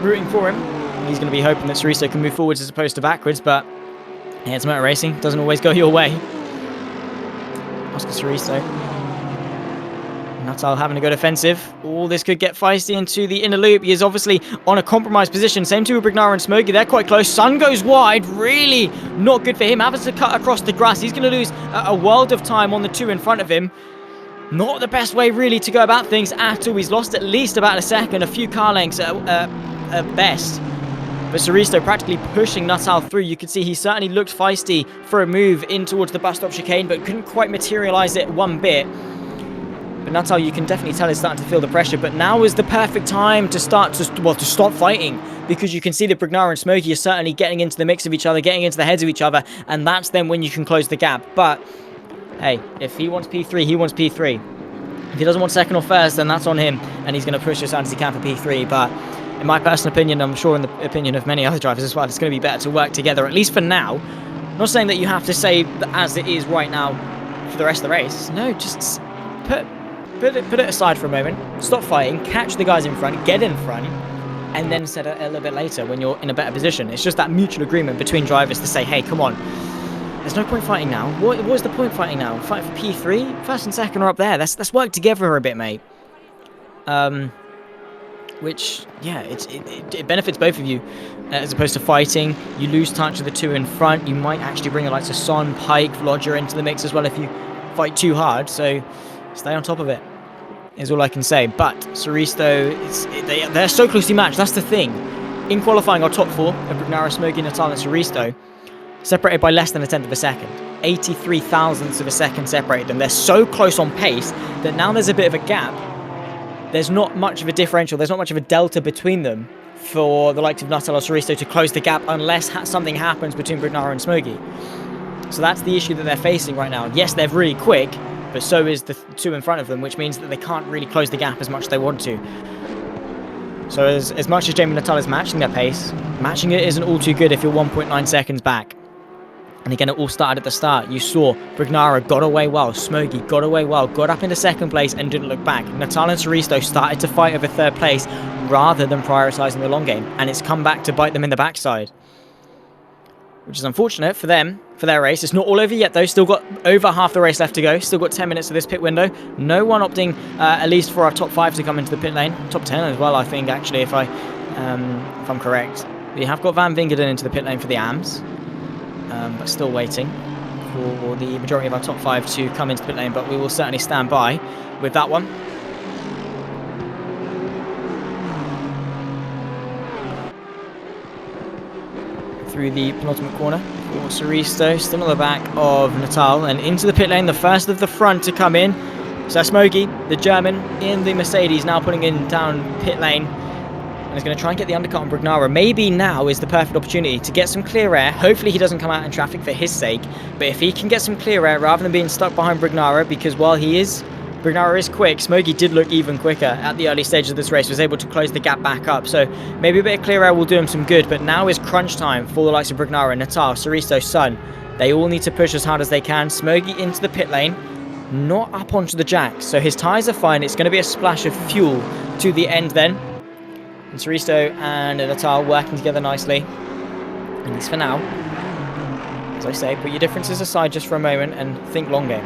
rooting for him. He's going to be hoping that Soristo can move forwards as opposed to backwards, but yeah, it's motor racing, doesn't always go your way. Oscar Soristo. Nuttall having to go defensive. All this could get feisty into the inner loop. He is obviously on a compromised position. Same too with Brugnara and Smoggy. They're quite close. Sun goes wide. Really not good for him. Having to cut across the grass. He's going to lose a world of time on the two in front of him. Not the best way really to go about things at all. He's lost at least about a second. A few car lengths at best. But Soristo practically pushing Nuttall through. You could see he certainly looked feisty for a move in towards the bus stop chicane, but couldn't quite materialize it one bit. But Nuttall, you can definitely tell, is starting to feel the pressure. But now is the perfect time to start to stop fighting, because you can see that Brugnara and Smoggy are certainly getting into the mix of each other, getting into the heads of each other, and that's then when you can close the gap. But hey, if he wants P3, he wants P3. If he doesn't want second or first, then that's on him, and he's going to push as hard as he can for P3. But in my personal opinion, I'm sure in the opinion of many other drivers as well, it's going to be better to work together, at least for now. I'm not saying that you have to say that as it is right now for the rest of the race. No, just put it aside for a moment, stop fighting, catch the guys in front, get in front, and then set it a little bit later when you're in a better position. It's just that mutual agreement between drivers to say, hey, come on, there's no point fighting now. What is the point fighting now? Fight for P3? First and second are up there. Let's work together a bit, mate. Which, yeah, it benefits both of you. As opposed to fighting, you lose touch of the two in front. You might actually bring the likes of Son, Pike, Vlodger into the mix as well if you fight too hard. So stay on top of it, is all I can say. But Soristo, they're so closely matched. That's the thing. In qualifying, our top four of Brugnara, Smoggy, Nuttall, and Soristo separated by less than a tenth of a second. 83 thousandths of a second separated them. They're so close on pace that now there's a bit of a gap. There's not much of a differential. There's not much of a delta between them for the likes of Nuttall or Soristo to close the gap unless something happens between Brignara and Smoggy. So that's the issue that they're facing right now. Yes, they're really quick, but so is the two in front of them, which means that they can't really close the gap as much as they want to. So as much as Jamie Nuttall is matching their pace, matching it isn't all too good if you're 1.9 seconds back. And again, it all started at the start. You saw Brignara got away well, Smoggy got away well, got up into second place and didn't look back. Nuttall and Soristo started to fight over third place rather than prioritising the long game. And it's come back to bite them in the backside, which is unfortunate for them, for their race. It's not all over yet though, still got over half the race left to go, still got 10 minutes of this pit window. No one opting, at least for our top 5 to come into the pit lane. Top 10 as well, I think, actually, if I'm correct. We have got Van Vingerden into the pit lane for the AMS, but still waiting for the majority of our top 5 to come into the pit lane, but we will certainly stand by with that one. Through the penultimate corner for Soristo, still on the back of Nuttall, and into the pit lane, the first of the front to come in. So Smoggy, the German, in the Mercedes, now putting in down pit lane, and is going to try and get the undercut on Brignara. Maybe now is the perfect opportunity to get some clear air. Hopefully he doesn't come out in traffic for his sake, but if he can get some clear air rather than being stuck behind Brignara, because while Brignara is quick, Smoggy did look even quicker at the early stages of this race, was able to close the gap back up. So maybe a bit of clear air will do him some good, but now is crunch time for the likes of Brignara, Nuttall, Soristo, Sun. They all need to push as hard as they can. Smoggy into the pit lane, not up onto the jack, so his tyres are fine. It's going to be a splash of fuel to the end then. And Soristo and Nuttall working together nicely, at least for now. As I say, put your differences aside just for a moment and think long game.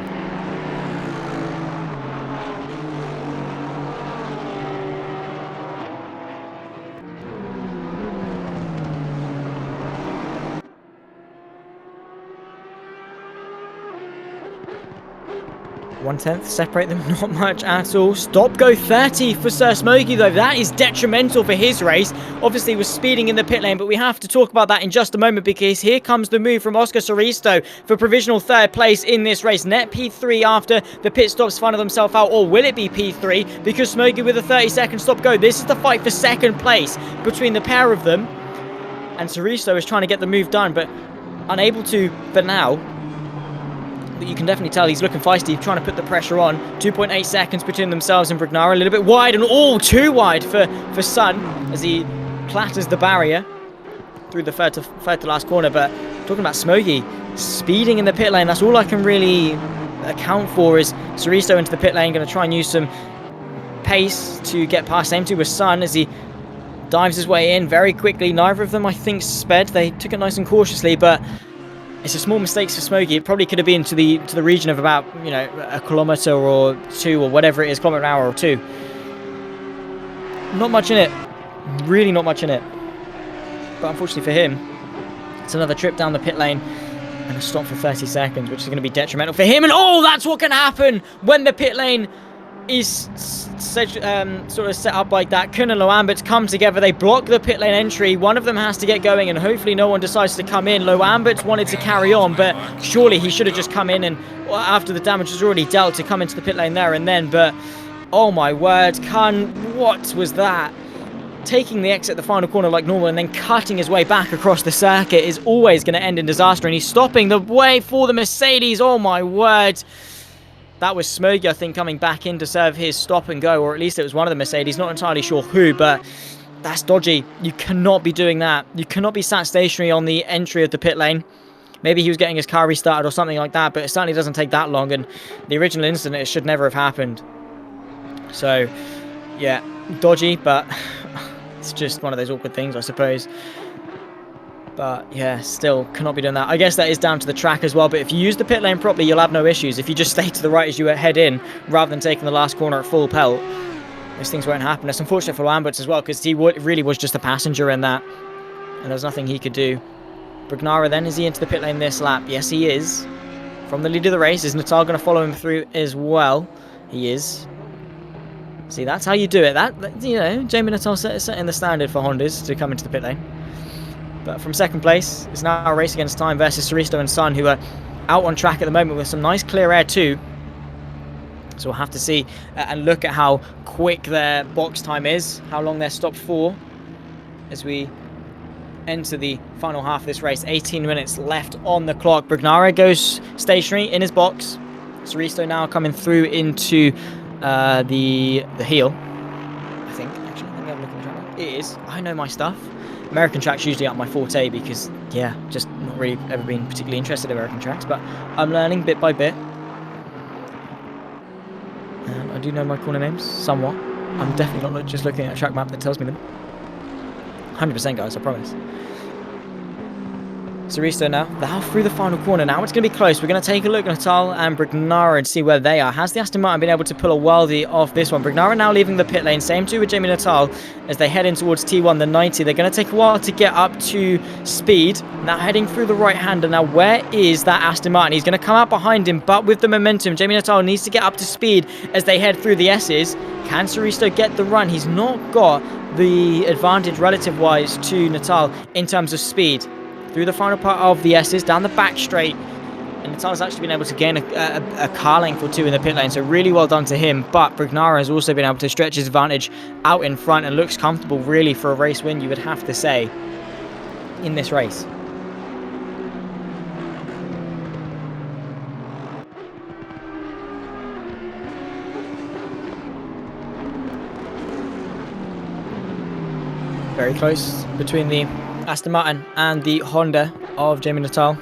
One-tenth separate them, not much at all. Stop go 30 for Sir Smoggy though. That is detrimental for his race. Obviously he was speeding in the pit lane, but we have to talk about that in just a moment, because here comes the move from Oscar Soristo for provisional third place in this race. Net P3 after the pit stops final themselves out, or will it be P3? Because Smoggy with a 30-second stop go. This is the fight for second place between the pair of them. And Soristo is trying to get the move done, but unable to for now. But you can definitely tell he's looking feisty, trying to put the pressure on. 2.8 seconds between themselves and Brignara. A little bit wide, and all too wide for Sun as he clatters the barrier through the third to last corner. But talking about Smoggy speeding in the pit lane, that's all I can really account for. Is Soristo into the pit lane, going to try and use some pace to get past M2 with Sun as he dives his way in very quickly. Neither of them, I think, sped. They took it nice and cautiously, but it's a small mistake for Smoggy. It probably could have been to the region of about, you know, a kilometre or 2 or whatever it is, kilometre an hour or 2. Not much in it. Really not much in it. But unfortunately for him, it's another trip down the pit lane and a stop for 30 seconds, which is going to be detrimental for him. And oh, that's what can happen when the pit lane is sort of set up like that. Kun and Loambert come together. They block the pit lane entry. One of them has to get going, and hopefully no one decides to come in. Loambert wanted to carry on, but surely he should have just come in and, after the damage was already dealt, to come into the pit lane there and then. But oh my word, Kun, what was that? Taking the exit at the final corner like normal and then cutting his way back across the circuit is always going to end in disaster, and he's stopping the way for the Mercedes. Oh my word. That was Smoggy, I think, coming back in to serve his stop and go, or at least it was one of the Mercedes. Not entirely sure who, but that's dodgy. You cannot be doing that. You cannot be sat stationary on the entry of the pit lane. Maybe he was getting his car restarted or something like that, but it certainly doesn't take that long, and the original incident, it should never have happened. So, yeah, dodgy, but it's just one of those awkward things, I suppose. But yeah, still cannot be doing that. I guess that is down to the track as well, but if you use the pit lane properly, you'll have no issues. If you just stay to the right as you head in, rather than taking the last corner at full pelt, those things won't happen. It's unfortunate for Lamberts as well, because he really was just a passenger in that, and there's nothing he could do. Brignara then, is he into the pit lane this lap? Yes, he is. From the lead of the race, is Nuttall going to follow him through as well? He is. See, that's how you do it. That you know, Jamie Nuttall setting the standard for Hondas to come into the pit lane. But from second place, it's now a race against time versus Soristo and Sun, who are out on track at the moment with some nice clear air too. So we'll have to see and look at how quick their box time is, how long they're stopped for. as we enter the final half of this race. 18 minutes left on the clock. Brignara goes stationary in his box. Soristo now coming through into the heel. I think, actually, let me have a look at the track. It is. I know my stuff. American tracks usually aren't my forte because, yeah, just not really ever been particularly interested in American tracks, but I'm learning bit by bit. And I do know my corner names, somewhat. I'm definitely not just looking at a track map that tells me them. 100% guys, I promise. Soristo now through the final corner. Now it's going to be close. We're going to take a look at Natal and Brignara and see where they are. Has the Aston Martin been able to pull a worldie off this one? Brignara now leaving the pit lane. Same too with Jamie Natal as they head in towards T1, the 90. They're going to take a while to get up to speed. Now heading through the right-hander. Now where is that Aston Martin? He's going to come out behind him, but with the momentum, Jamie Natal needs to get up to speed as they head through the S's. Can Soristo get the run? He's not got the advantage relative-wise to Natal in terms of speed. Through the final part of the S's, down the back straight. And Natal's actually been able to gain a car length or two in the pit lane, so really well done to him. But Brignara has also been able to stretch his advantage out in front and looks comfortable really for a race win, you would have to say, in this race. Very close between the Aston Martin and the Honda of Jamie Natal.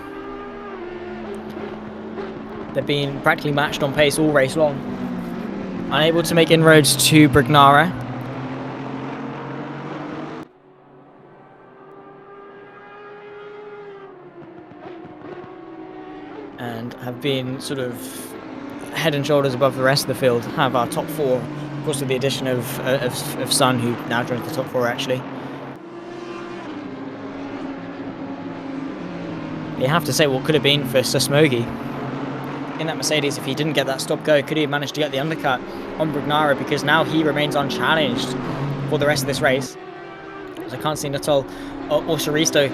They've been practically matched on pace all race long. Unable to make inroads to Brignara. And have been sort of head and shoulders above the rest of the field. Have our top four, of course with the addition of Sun, who now joins the top four actually. You have to say what could have been for Sir Smoggy in that Mercedes if he didn't get that stop go. Could he have managed to get the undercut on Brignara, because now he remains unchallenged for the rest of this race. So I can't see Natal or Soristo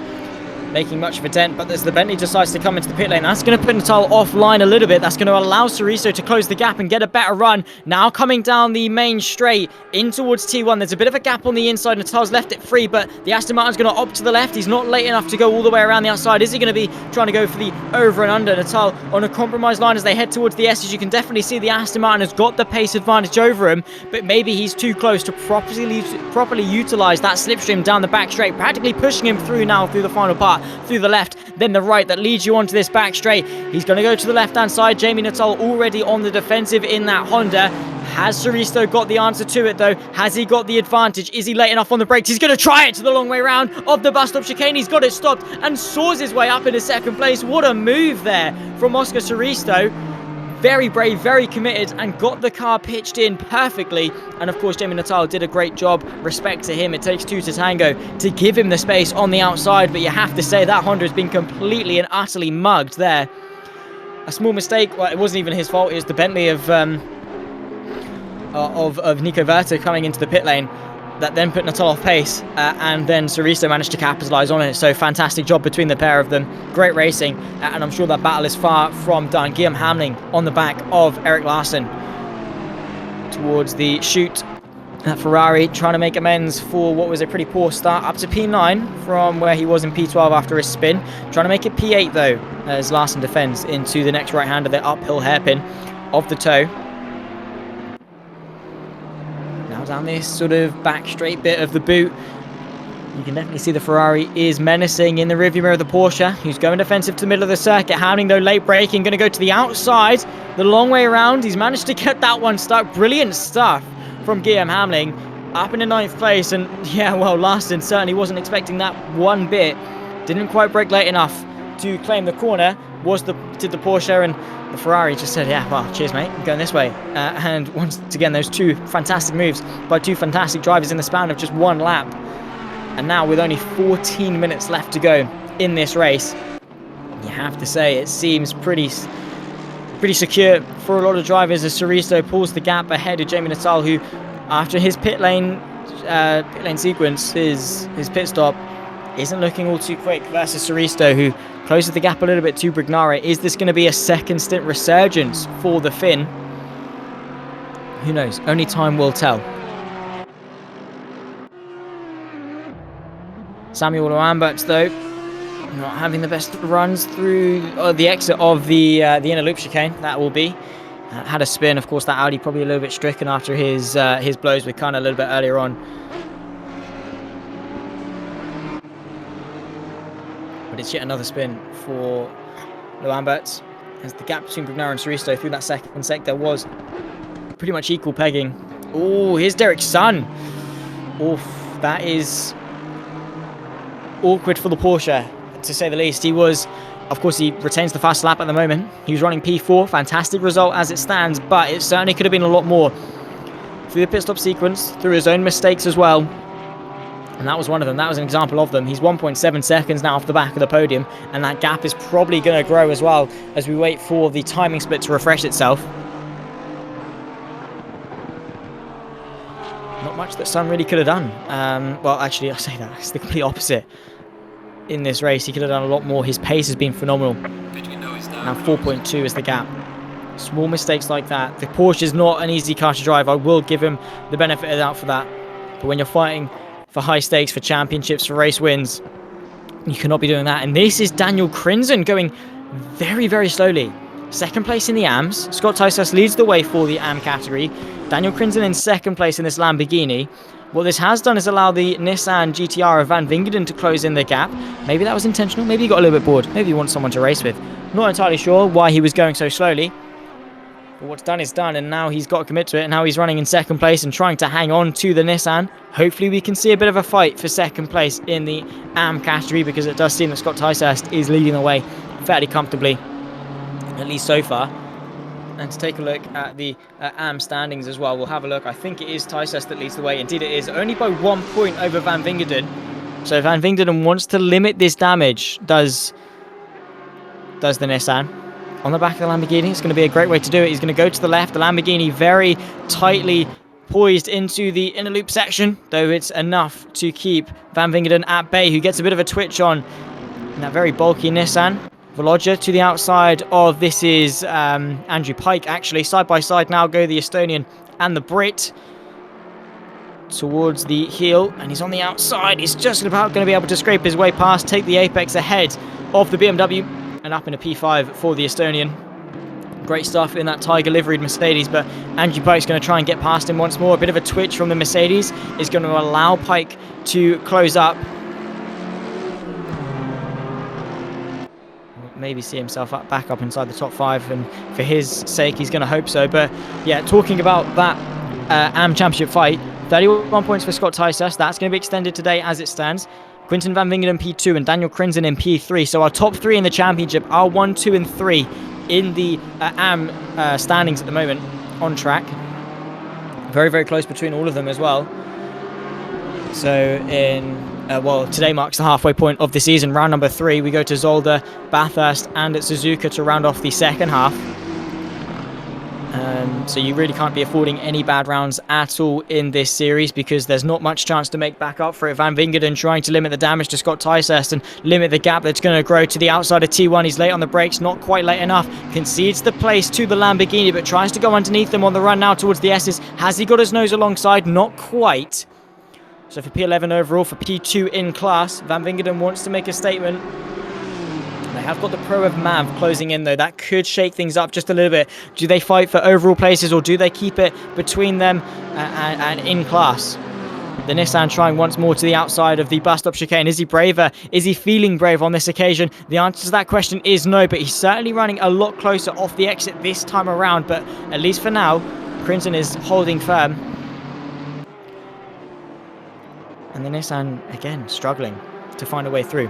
making much of a dent, but as the Bentley decides to come into the pit lane, that's going to put Natal offline a little bit. That's going to allow Soristo to close the gap and get a better run. Now coming down the main straight in towards T1. There's a bit of a gap on the inside. Natal's left it free, but the Aston Martin's going to opt to the left. He's not late enough to go all the way around the outside. Is he going to be trying to go for the over and under? Natal on a compromised line as they head towards the S's. You can definitely see the Aston Martin has got the pace advantage over him, but maybe he's too close to properly utilize that slipstream down the back straight, practically pushing him through now through the final part, through the left, then the right, that leads you onto this back straight. He's going to go to the left-hand side. Jamie Natal already on the defensive in that Honda. Has Soristo got the answer to it, though? Has he got the advantage? Is he late enough on the brakes? He's going to try it to the long way round of the bus stop chicane. He's got it stopped and soars his way up into second place. What a move there from Oscar Soristo. Very brave, very committed, and got the car pitched in perfectly. And of course, Jamie Natal did a great job. Respect to him. It takes two to tango to give him the space on the outside. But you have to say that Honda has been completely and utterly mugged there. A small mistake. Well, it wasn't even his fault. It was the Bentley of Nico Verta coming into the pit lane that then put Natal off pace, and then Soristo managed to capitalise on it. So fantastic job between the pair of them. Great racing, and I'm sure that battle is far from done. Guillaume Hamling on the back of Eric Larson towards the chute. Ferrari trying to make amends for what was a pretty poor start up to P9 from where he was in P12 after his spin. Trying to make it P8 though, as Larson defends into the next right-hander, the uphill hairpin of the toe. Down this sort of back straight bit of the boot, you can definitely see the Ferrari is menacing in the rearview mirror of the Porsche, who's going defensive to the middle of the circuit. Hamling though late braking, going to go to the outside, the long way around. He's managed to get that one stuck. Brilliant stuff from Guillaume Hamling, up in the 9th place. And yeah, well, Larson certainly wasn't expecting that one bit. Didn't quite brake late enough to claim the corner. Did the Porsche, and the Ferrari just said, yeah, well, cheers, mate, I'm going this way. And once again, those two fantastic moves by two fantastic drivers in the span of just one lap. And now with only 14 minutes left to go in this race, you have to say it seems pretty secure for a lot of drivers as Soristo pulls the gap ahead of Jamie Natal, who, after his pit lane sequence, his pit stop, isn't looking all too quick versus Soristo, who closes the gap a little bit to Brignara. Is this going to be a second stint resurgence for the Finn? Who knows? Only time will tell. Samuel Lambert, though, not having the best runs through the exit of the inner loop chicane. That will be. Had a spin. Of course, that Audi probably a little bit stricken after his blows with Khan a little bit earlier on. But it's yet another spin for Lambert, as the gap between Brugnaro and Suristo through that second sector was pretty much equal pegging. Oh, here's Derek's son. Oof, that is awkward for the Porsche, to say the least. He was, of course, he retains the fast lap at the moment. He was running P4, fantastic result as it stands, but it certainly could have been a lot more through the pit stop sequence, through his own mistakes as well. And that was one of them. That was an example of them. He's 1.7 seconds now off the back of the podium, and that gap is probably going to grow as well as we wait for the timing split to refresh itself. Not much that Sun really could have done. Well, actually, I say that. It's the complete opposite in this race. He could have done a lot more. His pace has been phenomenal. Now 4.2 is the gap. Small mistakes like that. The Porsche is not an easy car to drive. I will give him the benefit of the doubt for that. But when you're fighting for high stakes, for championships, for race wins, you cannot be doing that. And this is Daniel Crinzen going very, very slowly. Second place in the AMs. Scott Tysas leads the way for the AM category. Daniel Crinzen in second place in this Lamborghini. What this has done is allow the Nissan GTR of Van Vingeren to close in the gap. Maybe that was intentional. Maybe he got a little bit bored. Maybe he wants someone to race with. Not entirely sure why he was going so slowly. But what's done is done, and now he's got to commit to it. And now he's running in second place and trying to hang on to the Nissan. Hopefully we can see a bit of a fight for second place in the AM category, because it does seem that Scott Tysas is leading the way fairly comfortably, at least so far. And to take a look at the AM standings as well, we'll have a look. I think it is Tysas that leads the way. Indeed it is, only by 1 point over Van Vingeren. So Van Vingeren wants to limit this damage, does the Nissan. On the back of the Lamborghini, it's going to be a great way to do it. He's going to go to the left. The Lamborghini very tightly poised into the inner loop section, though it's enough to keep Van Vingeren at bay, who gets a bit of a twitch on in that very bulky Nissan. Volodja to the outside of, this is Andrew Pike, actually. Side by side now go the Estonian and the Brit towards the heel, and he's on the outside. He's just about going to be able to scrape his way past, take the apex ahead of the BMW, and up in a P5 for the Estonian. Great stuff in that Tiger liveried Mercedes, but Andrew Pike's going to try and get past him once more. A bit of a twitch from the Mercedes is going to allow Pike to close up. Maybe see himself back up inside the top 5, and for his sake he's going to hope so. But yeah, talking about that AM Championship fight, 31 points for Scott Tysas. That's going to be extended today as it stands. Quinten Van Vingeren in P2 and Daniel Crinzen in P3. So our top 3 in the championship are 1, 2 and 3 in the AM standings at the moment on track. Very, very close between all of them as well. So well, today marks the halfway point of the season. Round number 3, we go to Zolder, Bathurst and Suzuka to round off the second half. So you really can't be affording any bad rounds at all in this series, because there's not much chance to make back up for it. Van Vingeren trying to limit the damage to Scott Tysas and limit the gap that's going to grow to the outside of T1. He's late on the brakes, not quite late enough. Concedes the place to the Lamborghini, but tries to go underneath them on the run now towards the S's. Has he got his nose alongside? Not quite. So for P11 overall, for P2 in class, Van Vingeren wants to make a statement. They have got the Pro of Mav closing in, though. That could shake things up just a little bit. Do they fight for overall places, or do they keep it between them and in class? The Nissan trying once more to the outside of the bus stop chicane. Is he braver? Is he feeling brave on this occasion? The answer to that question is no, but he's certainly running a lot closer off the exit this time around. But at least for now, Crinzen is holding firm. And the Nissan, again, struggling to find a way through.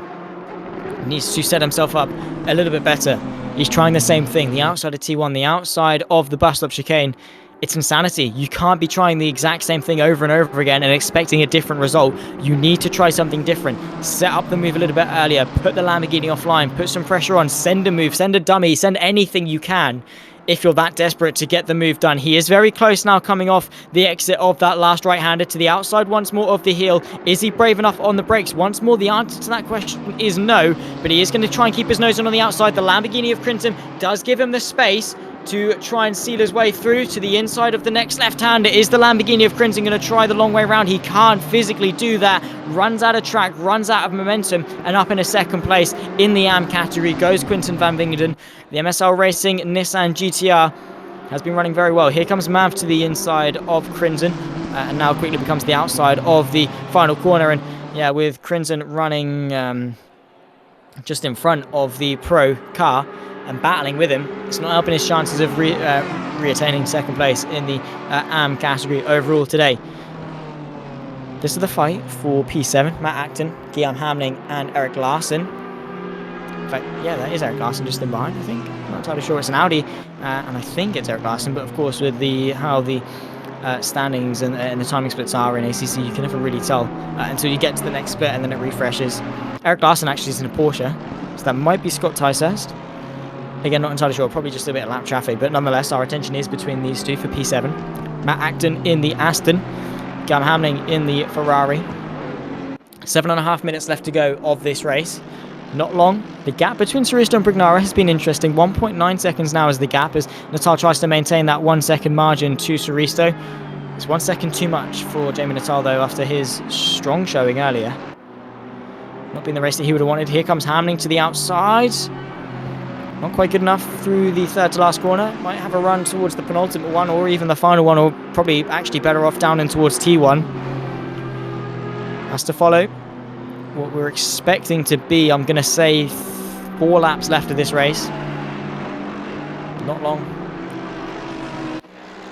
Needs to set himself up a little bit better. He's trying the same thing. The outside of T1, the outside of the bus stop chicane. It's insanity. You can't be trying the exact same thing over and over again and expecting a different result. You need to try something different. Set up the move a little bit earlier. Put the Lamborghini offline. Put some pressure on. Send a move. Send a dummy. Send anything you can if you're that desperate to get the move done. He is very close now, coming off the exit of that last right-hander to the outside once more of the heel. Is he brave enough on the brakes? Once more, the answer to that question is no, but he is going to try and keep his nose on the outside. The Lamborghini of Crinzen does give him the space, to try and seal his way through to the inside of the next left-hander. Is the Lamborghini of Crimson going to try the long way around? He can't physically do that. Runs out of track, runs out of momentum, and up in a second place in the AM category goes Quinten van Wingerden. The MSL Racing Nissan GTR has been running very well. Here comes Mav to the inside of Crimson, and now quickly becomes the outside of the final corner. And yeah, with Crimson running just in front of the pro car and battling with him, it's not helping his chances of re-attaining second place in the AM category overall today. This is the fight for P7. Matt Acton, Guillaume Hamling, and Eric Larson. In fact, yeah, that is Eric Larson just in behind, I think. I'm not entirely sure. It's an Audi, and I think it's Eric Larson, but of course with how the standings and the timing splits are in ACC, you can never really tell until you get to the next split and then it refreshes. Eric Larson actually is in a Porsche, so that might be Scott Ticehurst. Again, not entirely sure, probably just a bit of lap traffic, but nonetheless, our attention is between these two for P7. Matt Acton in the Aston, Guillaume Hamling in the Ferrari. 7.5 minutes left to go of this race. Not long. The gap between Suristo and Brignara has been interesting. 1.9 seconds now is the gap as Natal tries to maintain that 1 second margin to Suristo. It's 1 second too much for Jamie Natal, though, after his strong showing earlier. Not being the race that he would have wanted. Here comes Hamling to the outside. Not quite good enough through the third to last corner. Might have a run towards the penultimate one or even the final one, or probably actually better off down in towards T1. Has to follow what we're expecting to be, I'm going to say, 4 laps left of this race. Not long.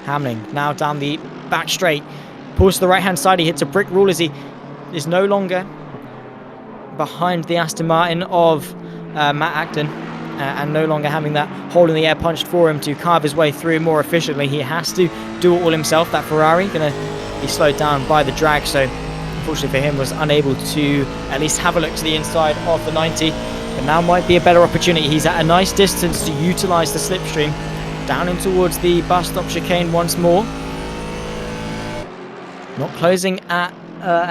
Hamling now down the back straight. Pulls to the right-hand side. He hits a brick wall as he is no longer behind the Aston Martin of Matt Acton. And no longer having that hole in the air punched for him to carve his way through more efficiently. He has to do it all himself. That Ferrari going to be slowed down by the drag, so unfortunately for him was unable to at least have a look to the inside of the 90. But now might be a better opportunity. He's at a nice distance to utilise the slipstream. Down in towards the bus stop chicane once more. Not closing at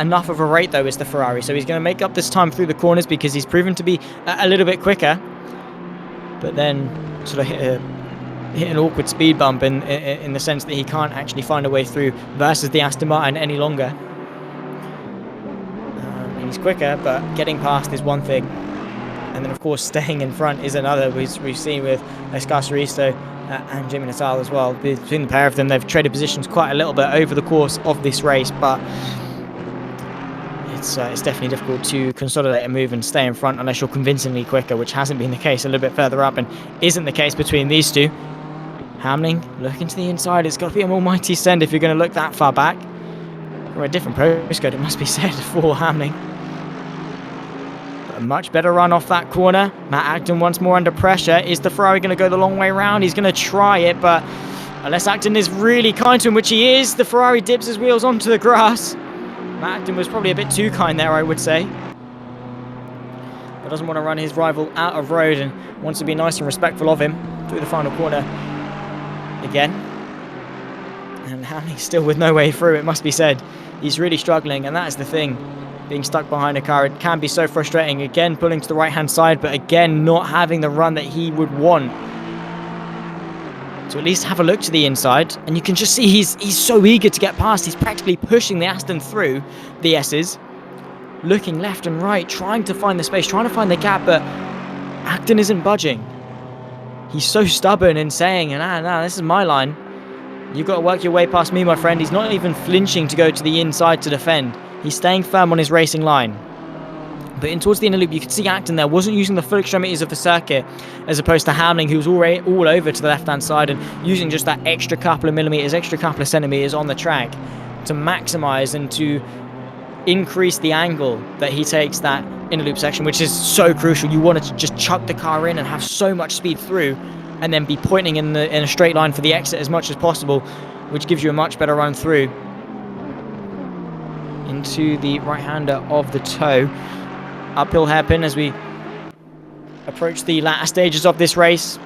enough of a rate though is the Ferrari, so he's going to make up this time through the corners because he's proven to be a little bit quicker. But then sort of hit an awkward speed bump in the sense that he can't actually find a way through versus the Aston Martin any longer. He's quicker, but getting past is one thing. And then, of course, staying in front is another. We've seen with Oscar Suristo and Jimmy Natal as well. Between the pair of them, they've traded positions quite a little bit over the course of this race, but it's definitely difficult to consolidate a move and stay in front unless you're convincingly quicker, which hasn't been the case a little bit further up and isn't the case between these two. Hamling looking to the inside. It's got to be an almighty send if you're going to look that far back. Or a different postcode, it must be said, for Hamling. But a much better run off that corner. Matt Acton once more under pressure. Is the Ferrari going to go the long way around? He's going to try it, but unless Acton is really kind to him, which he is, the Ferrari dips his wheels onto the grass. Matt Acton was probably a bit too kind there, I would say. But doesn't want to run his rival out of road and wants to be nice and respectful of him through the final corner again. And Hamling's still with no way through, it must be said. He's really struggling, and that is the thing. Being stuck behind a car, it can be so frustrating. Again, pulling to the right-hand side, but again, not having the run that he would want. To at least have a look to the inside, and you can just see he's so eager to get past. He's practically pushing the Aston through the S's, looking left and right, trying to find the space, trying to find the gap, but Acton isn't budging. He's so stubborn in saying, nah, this is my line. You've got to work your way past me, my friend. He's not even flinching to go to the inside to defend. He's staying firm on his racing line. But in towards the inner loop, you could see Acton there wasn't using the full extremities of the circuit, as opposed to Hamling, who was already all over to the left-hand side and using just that extra couple of millimeters, extra couple of centimeters on the track to maximize and to increase the angle that he takes that inner loop section, which is so crucial. You want to just chuck the car in and have so much speed through, and then be pointing in a straight line for the exit as much as possible, which gives you a much better run through into the right-hander of the toe. Uphill hairpin as we approach the latter stages of this race.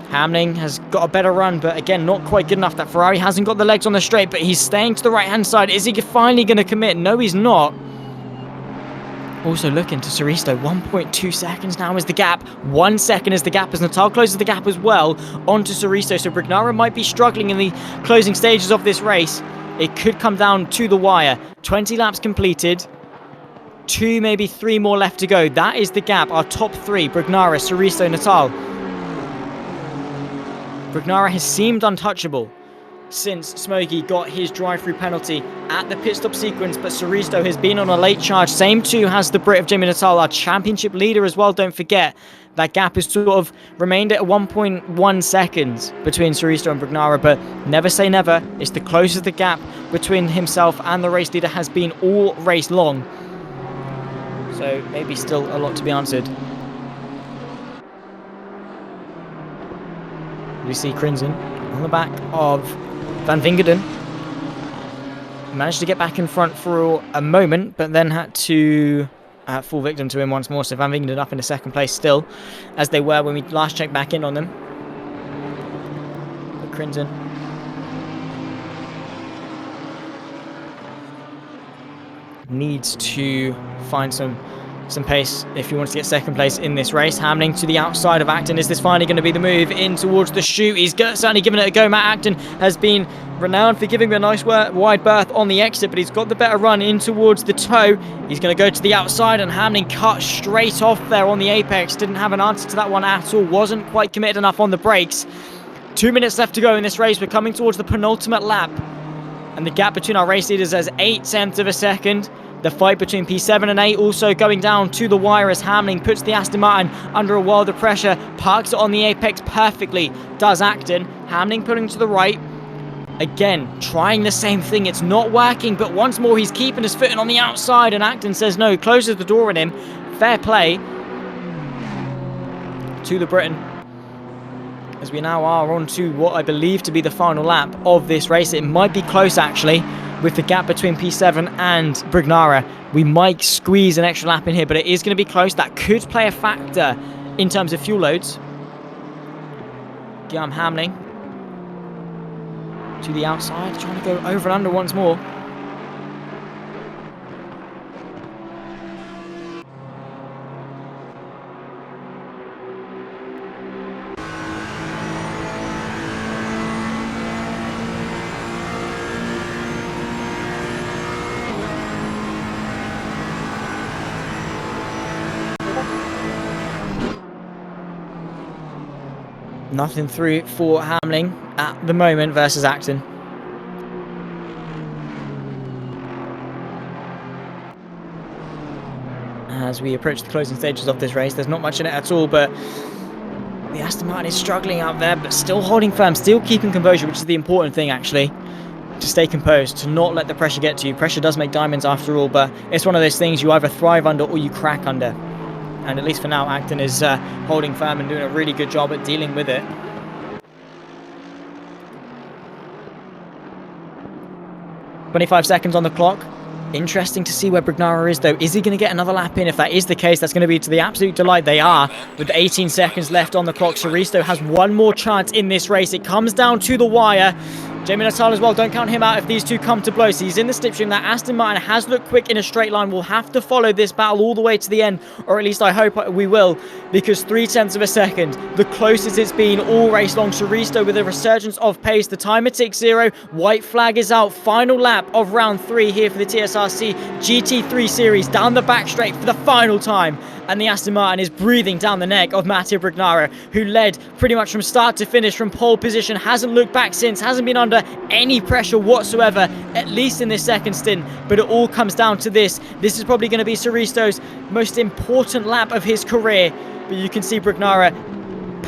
Hamling has got a better run, but again, not quite good enough. That Ferrari hasn't got the legs on the straight, but he's staying to the right-hand side. Is he finally going to commit? No, he's not. Also looking to Suristo, 1.2 seconds now is the gap. 1 second is the gap as Natal closes the gap as well onto Suristo. So Brignara might be struggling in the closing stages of this race. It could come down to the wire. 20 laps completed. 2, maybe 3 more left to go. That is the gap. Our top 3, Brignara, Suristo, Natal. Brignara has seemed untouchable since Smokey got his drive-through penalty at the pit stop sequence, but Suristo has been on a late charge. Same too has the Brit of Jamie Natal, our championship leader as well. Don't forget, that gap has sort of remained at 1.1 seconds between Suristo and Brignara, but never say never. It's the closest the gap between himself and the race leader has been all race long. So maybe still a lot to be answered. We see Crimson on the back of Van Wingerden. Managed to get back in front for a moment, but then had to fall victim to him once more. So Van Wingerden up into second place still, as they were when we last checked back in on them. But Crimson needs to find some pace if he wants to get second place in this race. Hamling to the outside of Acton. Is this finally going to be the move in towards the chute? He's certainly given it a go. Matt Acton has been renowned for giving him a nice wide berth on the exit, but he's got the better run in towards the toe. He's going to go to the outside, and Hamling cut straight off there on the apex. Didn't have an answer to that one at all. Wasn't quite committed enough on the brakes. 2 minutes left to go in this race. We're coming towards the penultimate lap, and the gap between our race leaders is 0.8 of a second. The fight between P7 and 8 also going down to the wire as Hamling puts the Aston Martin under a world of pressure, parks it on the apex perfectly, does Acton. Hamling pulling to the right. Again, trying the same thing. It's not working, but once more he's keeping his footing on the outside, and Acton says no, closes the door on him. Fair play to the Briton, as we now are on to what I believe to be the final lap of this race. It might be close actually, with the gap between P7 and Brignara. We might squeeze an extra lap in here, but it is going to be close. That could play a factor in terms of fuel loads. Guillaume Hamling to the outside, trying to go over and under once more. Nothing through for Hamling at the moment versus Acton. As we approach the closing stages of this race, there's not much in it at all, but the Aston Martin is struggling out there, but still holding firm, still keeping composure, which is the important thing actually. To stay composed, to not let the pressure get to you. Pressure does make diamonds after all, but it's one of those things you either thrive under or you crack under. And at least for now, Acton is holding firm and doing a really good job at dealing with it. "25 seconds on the clock." Interesting to see where Brignara is, though. Is he going to get another lap in? If that is the case, that's going to be to the absolute delight. They are, with 18 seconds left on the clock. Suristo has one more chance in this race. It comes down to the wire. Jamie Natal as well, don't count him out if these two come to blows. He's in the slipstream. That Aston Martin has looked quick in a straight line. We'll have to follow this battle all the way to the end, or at least I hope we will, because 0.3 of a second, the closest it's been all race long. Suristo with a resurgence of pace. The timer ticks 0. White flag is out. Final lap of round 3 here for the TSRC GT3 series, down the back straight for the final time. And the Aston Martin is breathing down the neck of Mattia Brignara, who led pretty much from start to finish from pole position, hasn't looked back since, hasn't been under any pressure whatsoever, at least in this second stint. But it all comes down to this. This is probably going to be Suristo's most important lap of his career. But you can see Brignara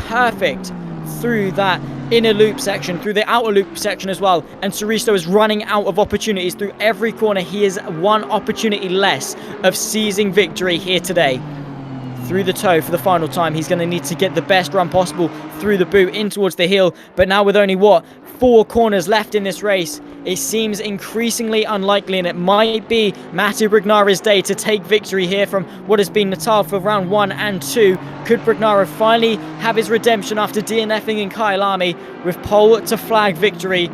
perfect through that inner loop section, through the outer loop section as well, and Suristo is running out of opportunities through every corner. He is one opportunity less of seizing victory here today. Through the toe for the final time, he's going to need to get the best run possible through the boot in towards the hill, but now with only 4 corners left in this race, it seems increasingly unlikely, and it might be Mattia Brignara's day to take victory here from what has been Natal for round 1 and 2. Could Brignara finally have his redemption after DNFing in Kyalami with pole to flag victory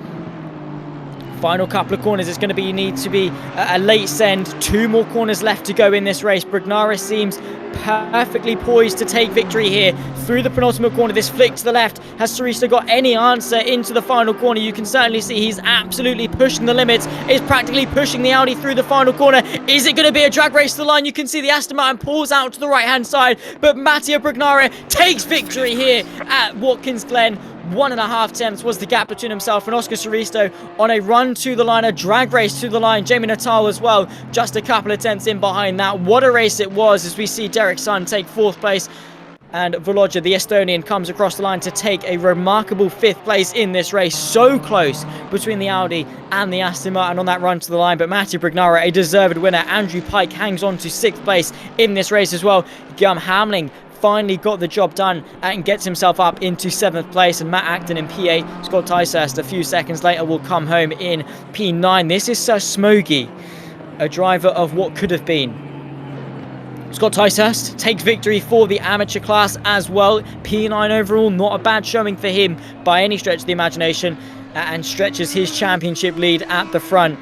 Final couple of corners, it's going to need to be a late send. 2 more corners left to go in this race. Brignara seems perfectly poised to take victory here through the penultimate corner. This flick to the left. Has Suristo got any answer into the final corner? You can certainly see he's absolutely pushing the limits. Is practically pushing the Audi through the final corner. Is it going to be a drag race to the line? You can see the Aston Martin pulls out to the right hand side, but Matteo Brignara takes victory here at Watkins Glen. 1.5 tenths was the gap between himself and Oscar Suristo on a run to the line, a drag race to the line. Jamie Natal as well, just a couple of tenths in behind that. What a race it was, as we see Derek Sun take 4th place. And Volodya, the Estonian, comes across the line to take a remarkable 5th place in this race. So close between the Audi and the Aston Martin on that run to the line. But Matteo Brignara, a deserved winner. Andrew Pike hangs on to 6th place in this race as well. Guillaume Hamling finally got the job done and gets himself up into 7th place, and Matt Acton in P8. Scott Ticehurst a few seconds later will come home in P9. This is Sir Smoggy, a driver of what could have been. Scott Ticehurst takes victory for the amateur class as well. P9 overall, not a bad showing for him by any stretch of the imagination, and stretches his championship lead at the front.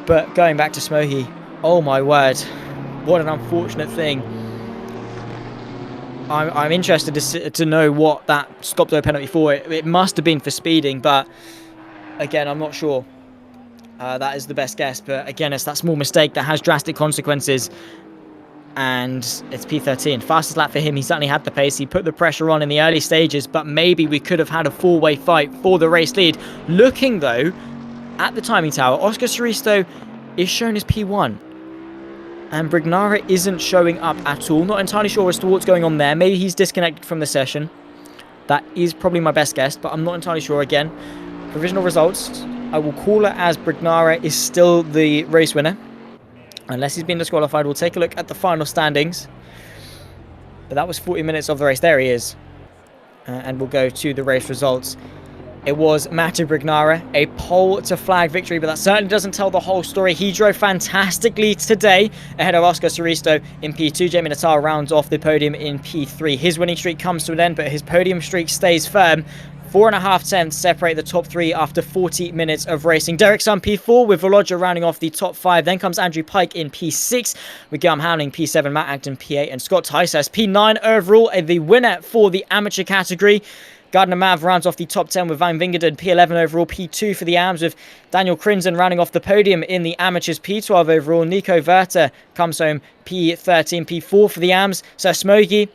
But going back to Smoggy, oh my word, what an unfortunate thing. I'm interested to know what that stop-go penalty for. It must have been for speeding, but again, I'm not sure. That is the best guess, but again, it's that small mistake that has drastic consequences. And it's P13. Fastest lap for him. He certainly had the pace. He put the pressure on in the early stages, but maybe we could have had a 4-way fight for the race lead. Looking, though, at the timing tower, Oscar Suristo is shown as P1. And Brignara isn't showing up at all. Not entirely sure as to what's going on there. Maybe he's disconnected from the session. That is probably my best guess, but I'm not entirely sure. Again, provisional results, I will call it as Brignara is still the race winner. Unless he's been disqualified, we'll take a look at the final standings. But that was 40 minutes of the race. There he is. And we'll go to the race results. It was Matteo Brignara, a pole to flag victory, but that certainly doesn't tell the whole story. He drove fantastically today ahead of Oscar Suristo in P2. Jamie Natal rounds off the podium in P3. His winning streak comes to an end, but his podium streak stays firm. 4.5 tenths separate the top 3 after 40 minutes of racing. Derek Sun P4 with Volodya rounding off the top 5. Then comes Andrew Pike in P6 with Guillaume Hamling P7, Matt Acton P8, and Scott Ticehurst P9 overall. The winner for the amateur category. Gardner Mav rounds off the top 10 with Van Vingerden, P11 overall, P2 for the AMs with Daniel Crinzen rounding off the podium in the amateurs, P12 overall. Nico Verter comes home P13, P4 for the AMs. Sir Smoggy,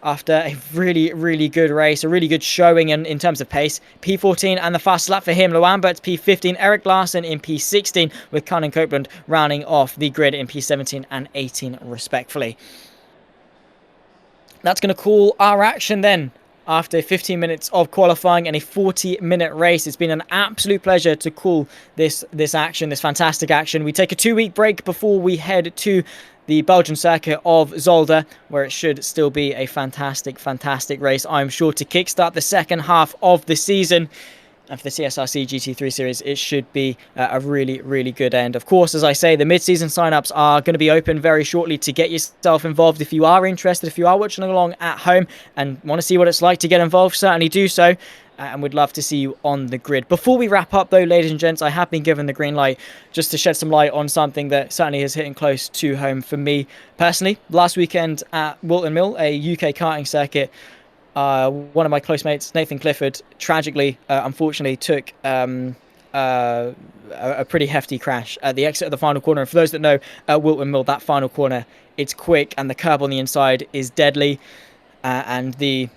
after a really good race, a really good showing in terms of pace, P14, and the fastest lap for him, Loambert's P15, Eric Larson in P16 with Cullen Copeland rounding off the grid in P17 and 18 respectfully. That's going to call our action then. After 15 minutes of qualifying and a 40-minute race, it's been an absolute pleasure to call this action, this fantastic action. We take a 2-week break before we head to the Belgian circuit of Zolder, where it should still be a fantastic race, I'm sure, to kickstart the second half of the season. And for the TSRC GT3 series, it should be a really good end. Of course, as I say, the mid-season sign-ups are going to be open very shortly to get yourself involved. If you are interested, if you are watching along at home and want to see what it's like to get involved, certainly do so. And we'd love to see you on the grid. Before we wrap up, though, ladies and gents, I have been given the green light just to shed some light on something that certainly is hitting close to home for me personally. Last weekend at Wilton Mill, a UK karting circuit, one of my close mates, Nathan Clifford, tragically, unfortunately, took a pretty hefty crash at the exit of the final corner. And for those that know, at Wilton Mill, that final corner, it's quick and the curb on the inside is deadly, and the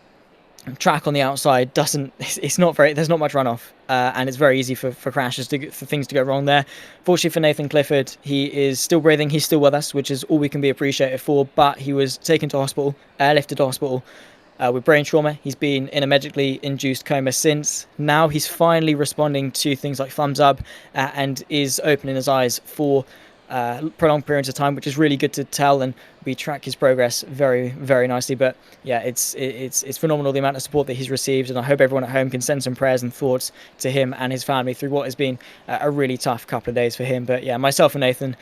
track on the outside it's not very, there's not much runoff, and it's very easy for crashes, for things to go wrong there. Fortunately for Nathan Clifford, he is still breathing, he's still with us, which is all we can be appreciated for, but he was taken to hospital, airlifted to hospital, with brain trauma. He's been in a medically induced coma since. Now he's finally responding to things like thumbs up, and is opening his eyes for prolonged periods of time, which is really good to tell, and we track his progress very nicely. But yeah, it's phenomenal, the amount of support that he's received, and I hope everyone at home can send some prayers and thoughts to him and his family through what has been a really tough couple of days for him. But yeah, myself and Nathan,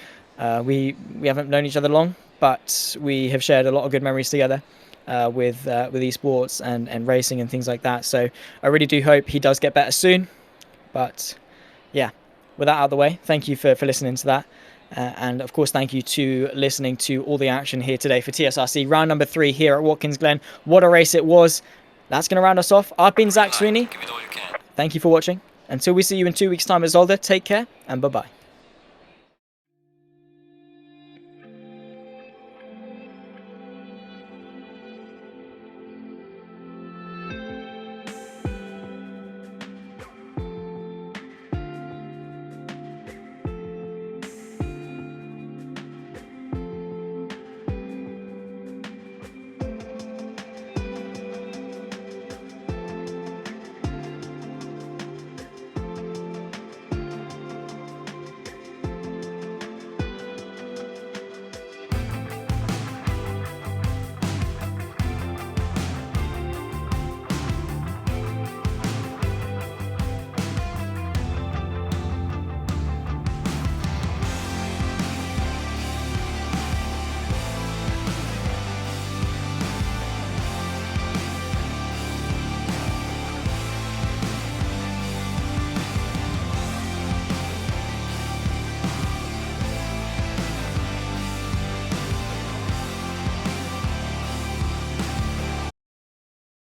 we haven't known each other long, but we have shared a lot of good memories together with esports and racing and things like that. So I really do hope he does get better soon. But yeah, with that out of the way, thank you for listening to that. And of course, thank you to listening to all the action here today for TSRC round number 3 here at Watkins Glen. What a race it was. That's going to round us off. I've been Zach Sweeney. Thank you for watching. Until we see you in 2 weeks' time as Zolder, take care and bye-bye.